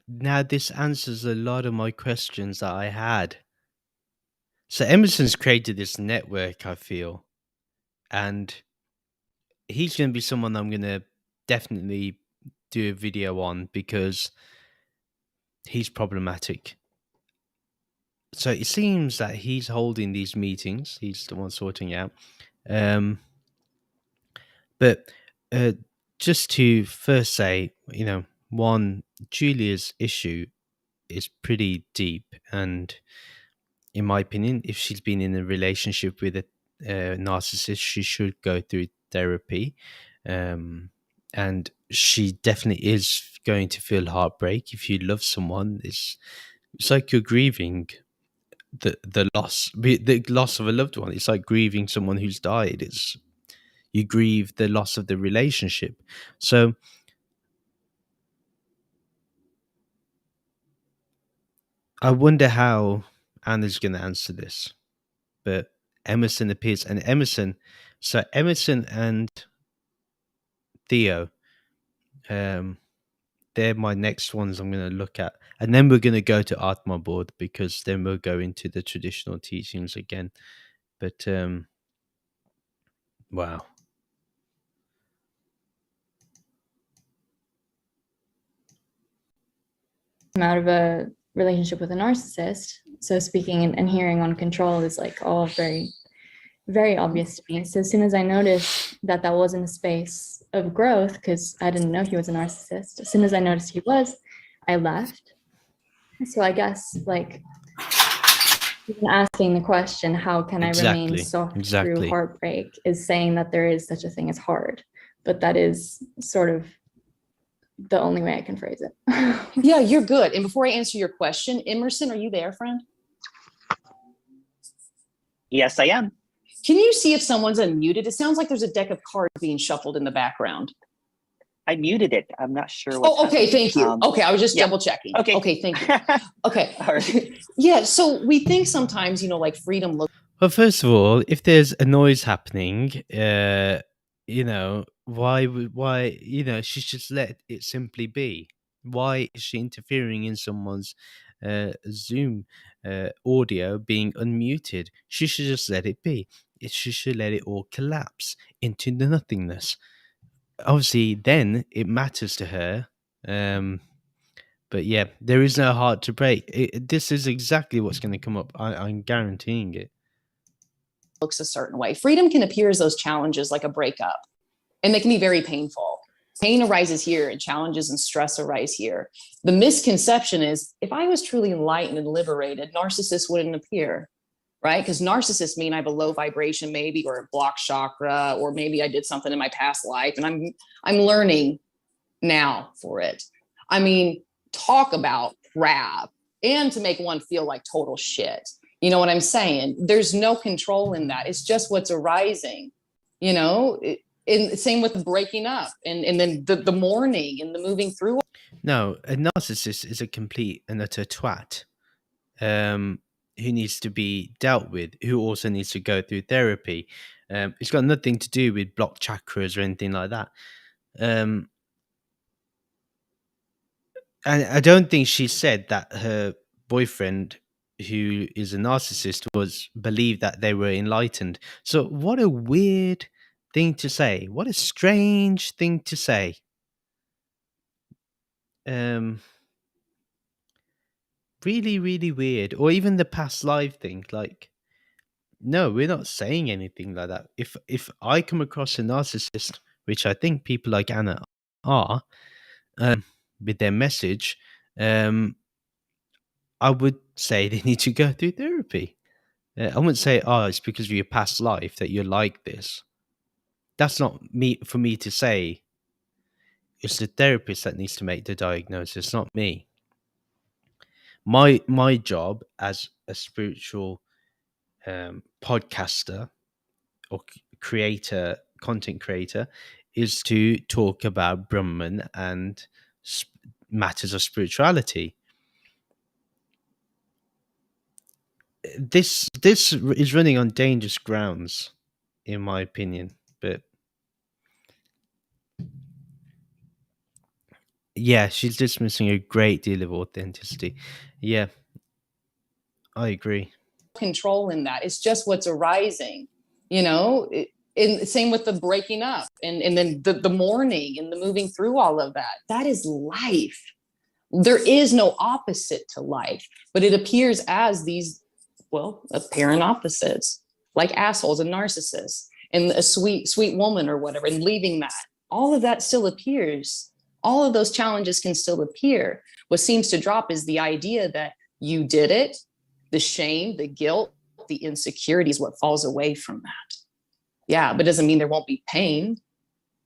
Now this answers a lot of my questions that I had. So Emerson's created this network, I feel. And he's going to be someone I'm going to definitely do a video on because he's problematic. So it seems that he's holding these meetings. He's the one sorting out. But just to first say, you know, one, Julia's issue is pretty deep. And in my opinion, if she's been in a relationship with a narcissist, she should go through therapy. And she definitely is going to feel heartbreak. If you love someone, it's like you're grieving the loss of a loved one. It's like grieving someone who's died. It's you grieve the loss of the relationship. So I wonder how Anna's going to answer this, but Emerson appears, and Emerson and Theo, they're my next ones I'm going to look at, and then we're going to go to Atma board, because then we'll go into the traditional teachings again. But wow. Out of a relationship with a narcissist, so speaking and hearing on control is like all very, very obvious to me. So as soon as I noticed that that wasn't a space of growth, because I didn't know he was a narcissist, as soon as I noticed he was, I left. So I guess like even asking the question, how can I remain soft through heartbreak, is saying that there is such a thing as hard, but that is sort of the only way I can phrase it. Yeah, you're good. And before I answer your question, Emerson, are you there, friend? Yes, I am. Can you see if someone's unmuted? It sounds like there's a deck of cards being shuffled in the background. I muted it. I'm not sure. Oh, okay. Thank you. Okay. I was just double checking. Okay. Okay. Thank you. Okay. All right. Yeah. So we think sometimes, like freedom looks. Well, first of all, if there's a noise happening, why, she should let it simply be. Why is she interfering in someone's Zoom audio being unmuted? She should just let it be. She should let it all collapse into the nothingness. Obviously, then it matters to her. But yeah, there is no heart to break. This is exactly what's going to come up. I'm guaranteeing it. Looks a certain way. Freedom can appear as those challenges like a breakup, and they can be very painful. Pain arises here, and challenges and stress arise here. The misconception is, if I was truly enlightened and liberated, narcissists wouldn't appear, right? Because narcissists mean I have a low vibration, maybe, or a blocked chakra, or maybe I did something in my past life, and I'm learning now for it. I mean, talk about crap, and to make one feel like total shit. You know what I'm saying? There's no control in that. It's just what's arising, And same with the breaking up and then the mourning and the moving through. No, a narcissist is a complete and utter twat who needs to be dealt with, who also needs to go through therapy. It's got nothing to do with blocked chakras or anything like that. And I don't think she said that her boyfriend, who is a narcissist, believed that they were enlightened. So what a weird thing to say. What a strange thing to say. Really, really weird. Or even the past life thing. Like, no, we're not saying anything like that. If I come across a narcissist, which I think people like Anna are, with their message, I would say they need to go through therapy. I wouldn't say, it's because of your past life that you're like this. That's not for me to say. It's the therapist that needs to make the diagnosis, not me. My job as a spiritual podcaster or content creator, is to talk about Brahman and matters of spirituality. This is running on dangerous grounds, in my opinion. But yeah, she's dismissing a great deal of authenticity. Yeah, I agree. Control in that. It's just what's arising, same with the breaking up and then the mourning and the moving through all of that. That is life. There is no opposite to life, but it appears as these, apparent opposites, like assholes and narcissists and a sweet woman or whatever, and leaving that. All of that still appears. All of those challenges can still appear. What seems to drop is the idea that you did it, the shame, the guilt, the insecurity is what falls away from that. Yeah, but it doesn't mean there won't be pain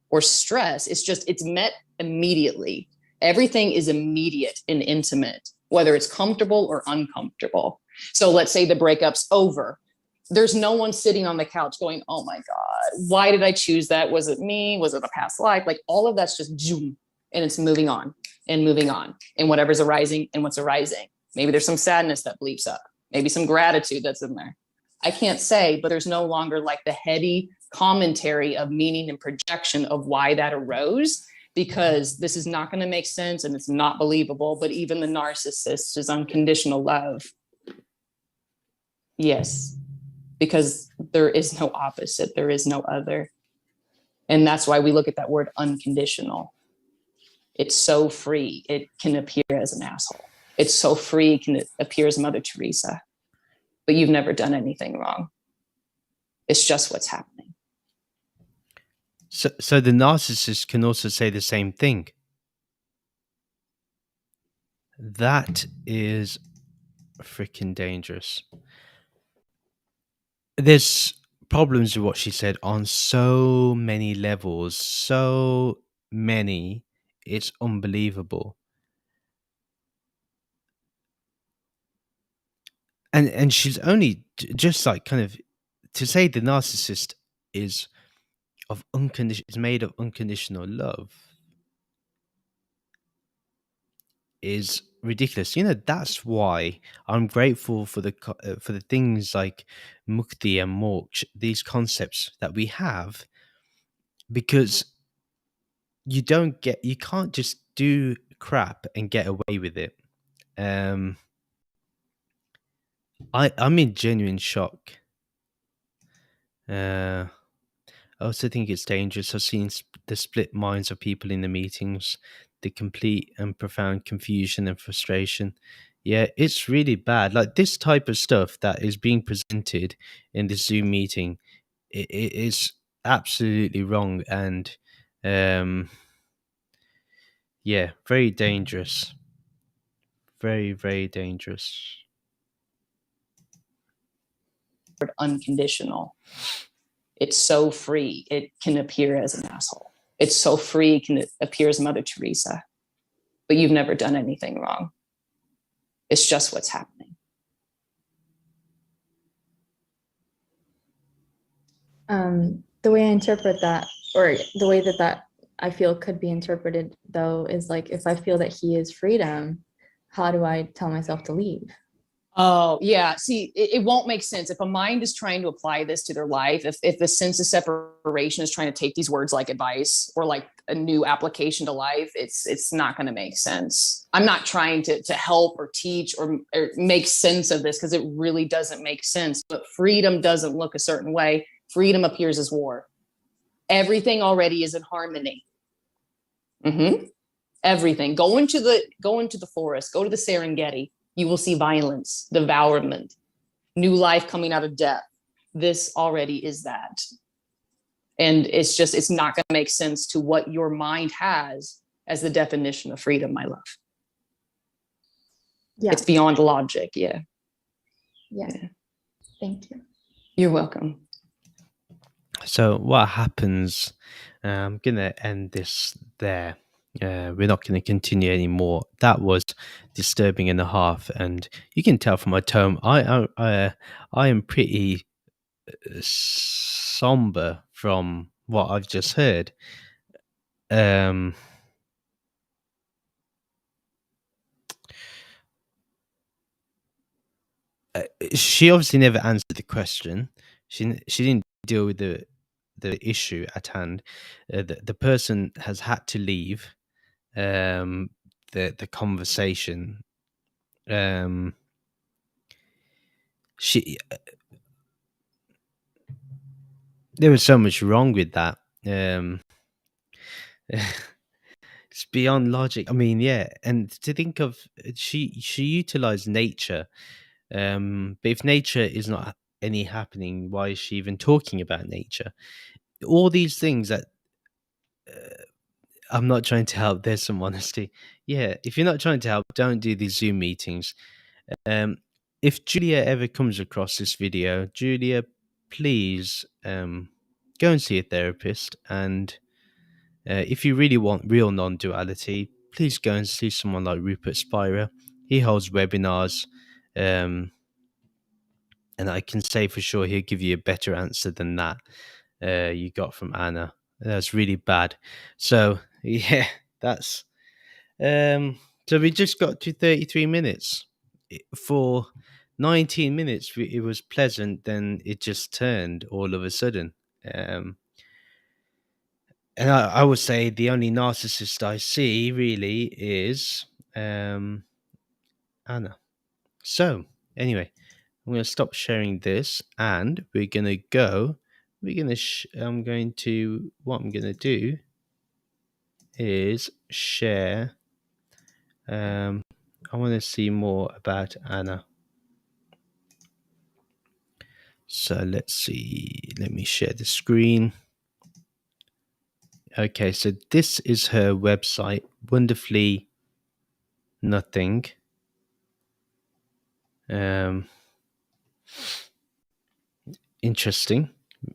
or stress. It's just, it's met immediately. Everything is immediate and intimate, whether it's comfortable or uncomfortable. So let's say the breakup's over. There's no one sitting on the couch going, oh my God, why did I choose that? Was it me? Was it a past life? Like all of that's just zoom, and it's moving on and whatever's arising and what's arising. Maybe there's some sadness that bleeps up. maybe some gratitude that's in there. I can't say, but there's no longer like the heady commentary of meaning and projection of why that arose, because this is not going to make sense and it's not believable. But even the narcissist is unconditional love. Yes, because there is no opposite, there is no other. And that's why we look at that word unconditional. It's so free, it can appear as an asshole. It's so free, it can appear as Mother Teresa. But you've never done anything wrong. It's just what's happening. So the narcissist can also say the same thing. That is freaking dangerous. There's problems with what she said on so many levels, so many. It's unbelievable. And she's only just like kind of to say the narcissist is made of unconditional love is ridiculous. You know, that's why I'm grateful for the things like mukti and moksha, these concepts that we have, because you can't just do crap and get away with it. I'm in genuine shock. I also think it's dangerous. I've seen the split minds of people in the meetings, the complete and profound confusion and frustration. Yeah, it's really bad. Like this type of stuff that is being presented in the Zoom meeting, it is absolutely wrong and, yeah, very dangerous. Very, very dangerous. Unconditional. It's so free, it can appear as an asshole. It's so free, it can appear as Mother Teresa. But you've never done anything wrong. It's just what's happening. The way I interpret that, or the way that I feel could be interpreted, though, is like, if I feel that he is freedom, how do I tell myself to leave? Oh, yeah. See, it won't make sense. If a mind is trying to apply this to their life, if the sense of separation is trying to take these words like advice or like a new application to life, it's not going to make sense. I'm not trying to help or teach or make sense of this, because it really doesn't make sense. But freedom doesn't look a certain way. Freedom appears as war. Everything already is in harmony. Everything. Go into the forest, go to the Serengeti. You will see violence, devourment, new life coming out of death. This already is that. And it's not going to make sense to what your mind has as the definition of freedom, my love. Yeah. It's beyond logic. Yeah. Thank you. You're welcome. So what happens, I'm going to end this there. We're not going to continue anymore. That was disturbing and a half, and you can tell from my tone, I am pretty somber from what I've just heard. She obviously never answered the question. She didn't deal with the issue at hand. The person has had to leave the conversation. She there was so much wrong with that. It's beyond logic. I mean, yeah, and to think of she utilized nature, but if nature is not any happening, why is she even talking about nature? All these things that I'm not trying to help. There's some honesty. Yeah, if you're not trying to help, don't do these Zoom meetings. If Julia ever comes across this video, Julia, please go and see a therapist. And if you really want real non-duality, please go and see someone like Rupert Spira. He holds webinars, and I can say for sure he'll give you a better answer than that you got from Anna. That's really bad. So yeah, that's so we just got to 33 minutes for 19 minutes, it was pleasant, then it just turned all of a sudden. And I would say the only narcissist I see really is Anna. So, anyway, I'm going to stop sharing this, and we're going to go. What I'm going to do is share. I want to see more about Anna. So let's see. Let me share the screen. Okay, so this is her website, Wonderfully Nothing. Interesting.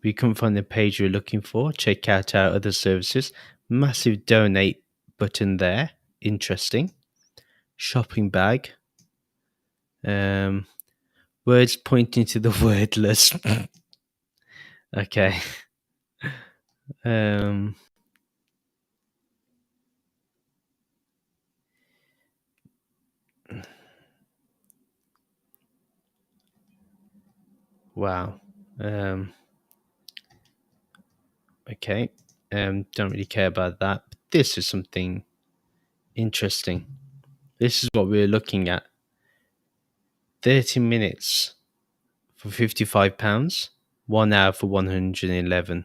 We couldn't find the page you're looking for. Check out our other services. Massive donate button there. Interesting. Shopping bag. Words pointing to the wordless. Okay. Wow. Okay. Don't really care about that. But this is something interesting. This is what we're looking at. 30 minutes for £55. 1 hour for 111.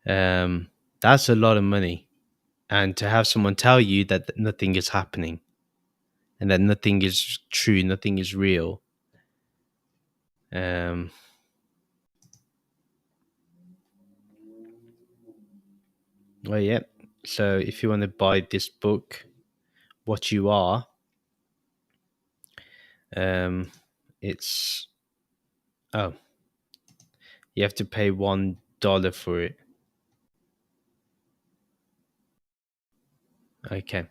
That's a lot of money. And to have someone tell you that nothing is happening and that nothing is true, nothing is real. Well, yeah. So if you want to buy this book, What You Are, it's you have to pay $1 for it. Okay,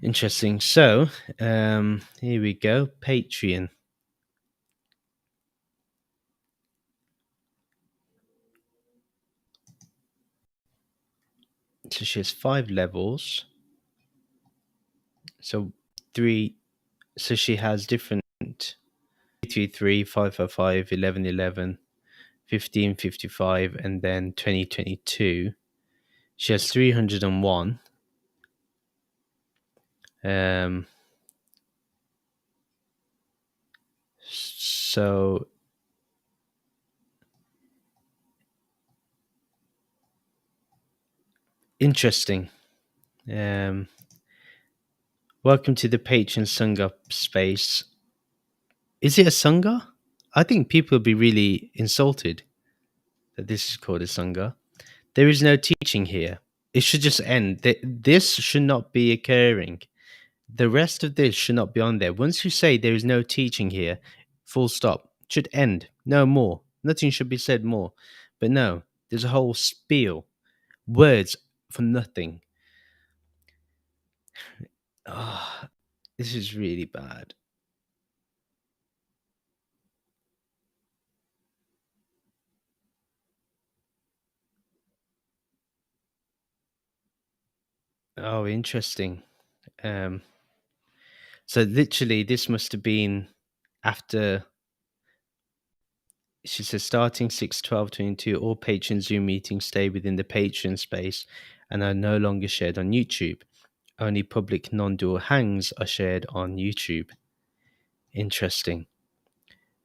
interesting. So here we go. Patreon. So she has 5 levels. So she has different 333, 555, 1111, 1555, and then 2022. She has 301. So interesting. Welcome to the Patreon Sangha space. Is it a Sangha? I think people would be really insulted that this is called a Sangha. There is no teaching here. It should just end. This should not be occurring. The rest of this should not be on there. Once you say there is no teaching here, full stop, it should end. No more. Nothing should be said more. But no, there's a whole spiel. Words for nothing. This is really bad. Oh, interesting. So literally, this must have been after. She says, starting 6/12/22, all Patreon Zoom meetings stay within the Patreon space and are no longer shared on YouTube. Only public non-dual hangs are shared on YouTube. Interesting.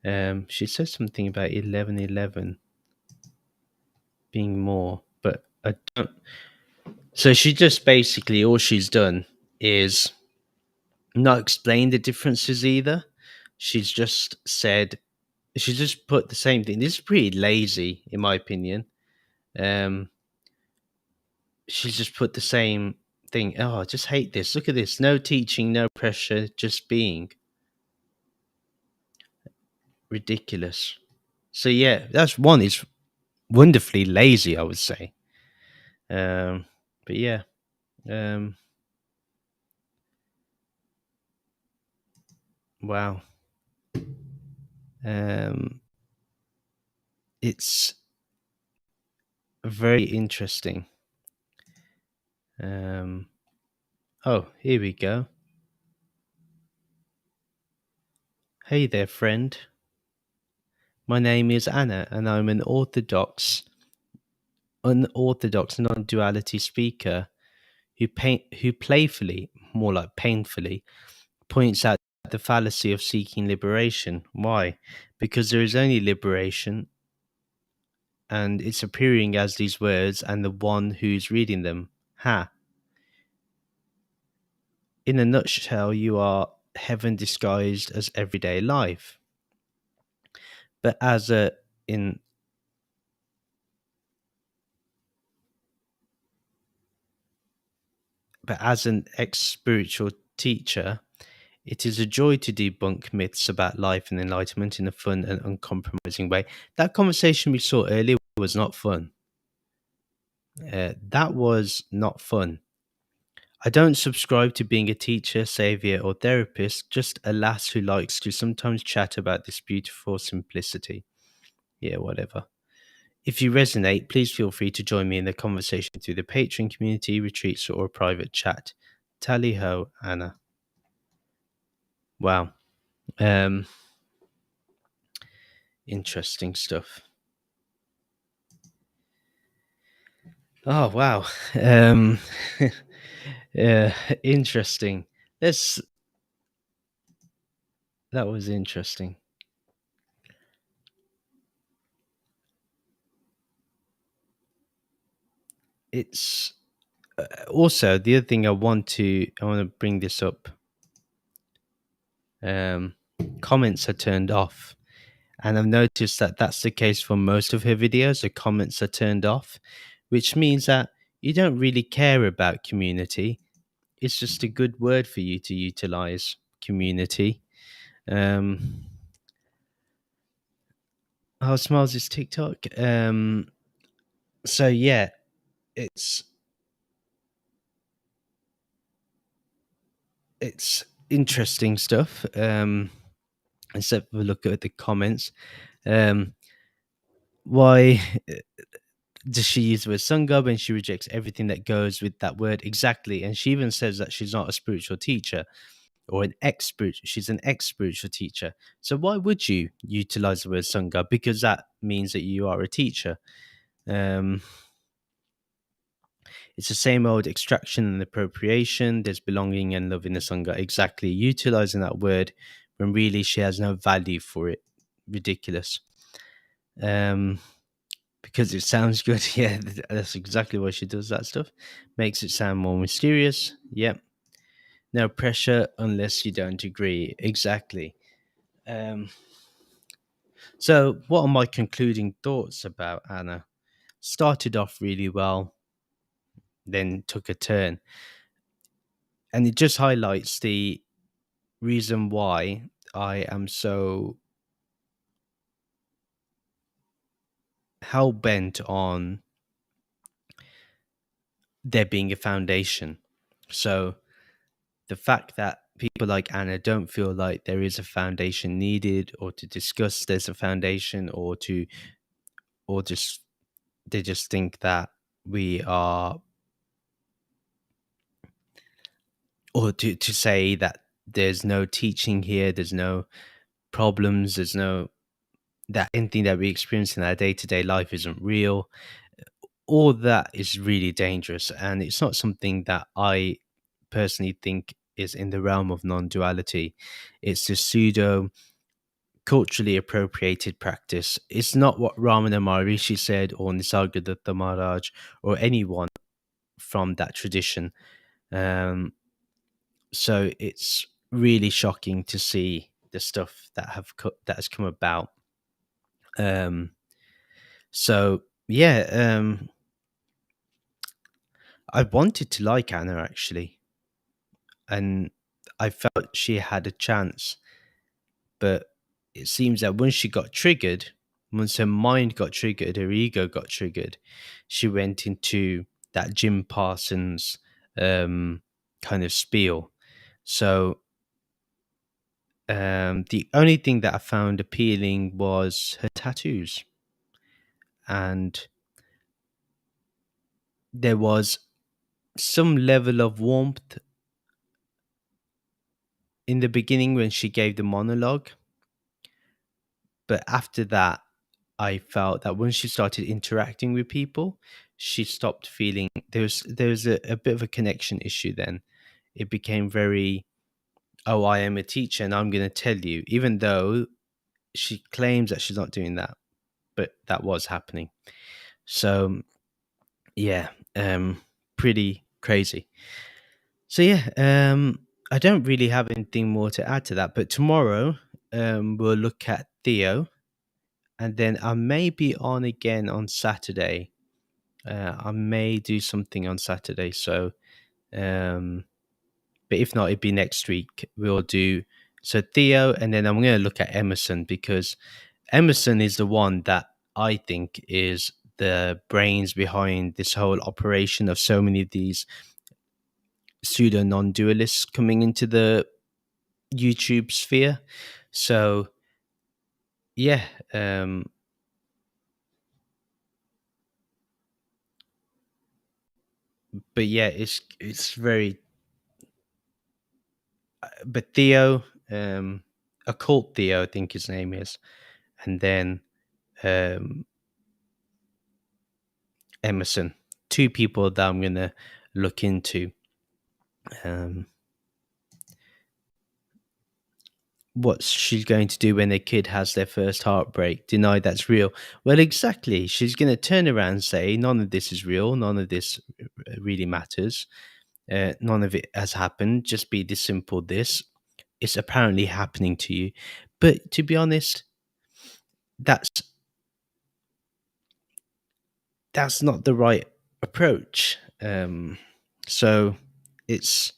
She says something about 1111 being more, but I don't. So she just basically, all she's done is not explain the differences either. She's just said, she just put the same thing. This is pretty lazy, in my opinion. She's just put the same thing. Oh, I just hate this. Look at this. No teaching, no pressure, just being. Ridiculous. So yeah, that's one. It's wonderfully lazy, I would say. But yeah. Wow. It's very interesting. Oh, here we go. Hey there, friend. My name is Anna, and I'm an unorthodox non-duality speaker who playfully, more like painfully, points out the fallacy of seeking liberation. Why? Because there is only liberation, and it's appearing as these words and the one who's reading them. Ha! In a nutshell, you are heaven disguised as everyday life. But as an ex-spiritual teacher, it is a joy to debunk myths about life and enlightenment in a fun and uncompromising way. That conversation we saw earlier was not fun. That was not fun. I don't subscribe to being a teacher, savior, or therapist, just a lass who likes to sometimes chat about this beautiful simplicity. Yeah, whatever. If you resonate, please feel free to join me in the conversation through the Patreon community, retreats, or a private chat. Tally ho, Anna. Wow. Interesting stuff. Oh, wow. Interesting. That was interesting. It's also the other thing I want to bring this up. Comments are turned off, and I've noticed that that's the case for most of her videos. The comments are turned off, which means that you don't really care about community. It's just a good word for you to utilize, community. How smiles is TikTok. So yeah, it's interesting stuff. Let's have a look at the comments. Why does she use the word sangha when she rejects everything that goes with that word? Exactly. And she even says that she's not a spiritual teacher or she's an ex-spiritual teacher. So why would you utilize the word sangha? Because that means that you are a teacher. It's the same old extraction and appropriation. There's belonging and love in the sangha. Exactly. Utilizing that word when really she has no value for it. Ridiculous. Because it sounds good. Yeah, that's exactly why she does that stuff. Makes it sound more mysterious. Yep. No pressure unless you don't agree. Exactly. So what are my concluding thoughts about Anna? Started off really well, then took a turn. And it just highlights the reason why I am so hell-bent on there being a foundation. So the fact that people like Anna don't feel like there is a foundation needed, or to discuss there's a foundation, or they just think that we are, or to say that there's no teaching here, there's no problems, there's no, that anything that we experience in our day-to-day life isn't real. All that is really dangerous, and it's not something that I personally think is in the realm of non-duality. It's a pseudo culturally appropriated practice. It's not what Ramana Maharishi said, or Nisargadatta Maharaj, or anyone from that tradition. So it's really shocking to see the stuff that has come about. So yeah, I wanted to like Anna, actually, and I felt she had a chance, but it seems that once she got triggered, once her mind got triggered, her ego got triggered, she went into that Jim Parsons kind of spiel. So the only thing that I found appealing was her tattoos, and there was some level of warmth in the beginning when she gave the monologue. but after that, I felt that when she started interacting with people, she stopped feeling there was a bit of a connection issue. Then it became very, oh, I am a teacher and I'm going to tell you, even though she claims that she's not doing that, but that was happening. So yeah, pretty crazy. So yeah, I don't really have anything more to add to that. But tomorrow, we'll look at Theo, and then I may be on again on Saturday. I may do something on Saturday. So, but if not, it'd be next week. We'll do Theo, and then I'm going to look at Emerson, because Emerson is the one that I think is the brains behind this whole operation of so many of these pseudo-non-dualists coming into the YouTube sphere. So yeah, but yeah, it's very. But Theo, occult Theo, I think his name is, and then Emerson, two people that I'm gonna look into. What she's going to do when a kid has their first heartbreak, deny that's real. Well, exactly. She's going to turn around and say, none of this is real. None of this really matters. None of it has happened. Just be this simple. This is apparently happening to you. But to be honest, that's not the right approach. So it's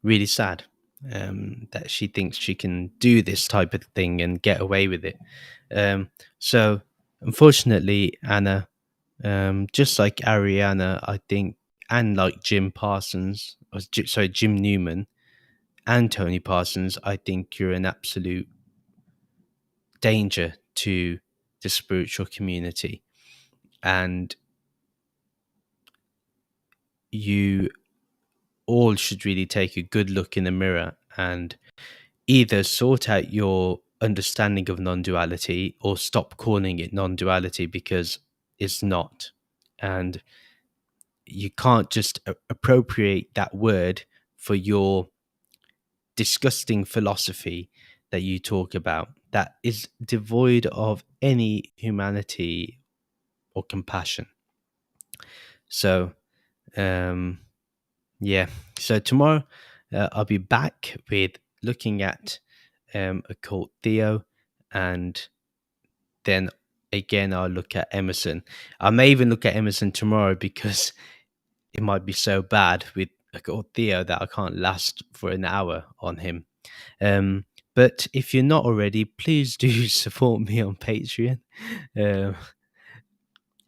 really sad that she thinks she can do this type of thing and get away with it. So unfortunately, Anna, just like Ariana, I think, and like Jim Parsons, Jim Newman and Tony Parsons, I think you're an absolute danger to the spiritual community. And you all should really take a good look in the mirror and either sort out your understanding of non-duality or stop calling it non-duality, because it's not. And you can't just appropriate that word for your disgusting philosophy that you talk about that is devoid of any humanity or compassion. So yeah, so tomorrow I'll be back with looking at occult Theo, and then again I'll look at Emerson. I may even look at Emerson tomorrow because it might be so bad with occult Theo that I can't last for an hour on him. But if you're not already, please do support me on Patreon.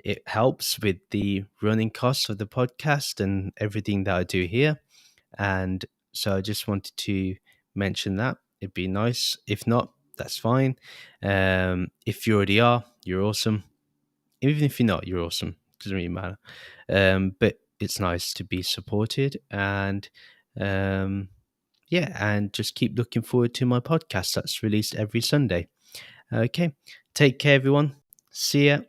It helps with the running costs of the podcast and everything that I do here. And so I just wanted to mention that. It'd be nice. If not, that's fine. If you already are, you're awesome. Even if you're not, you're awesome. Doesn't really matter. But it's nice to be supported. And yeah, and just keep looking forward to my podcast that's released every Sunday. Okay. Take care, everyone. See ya.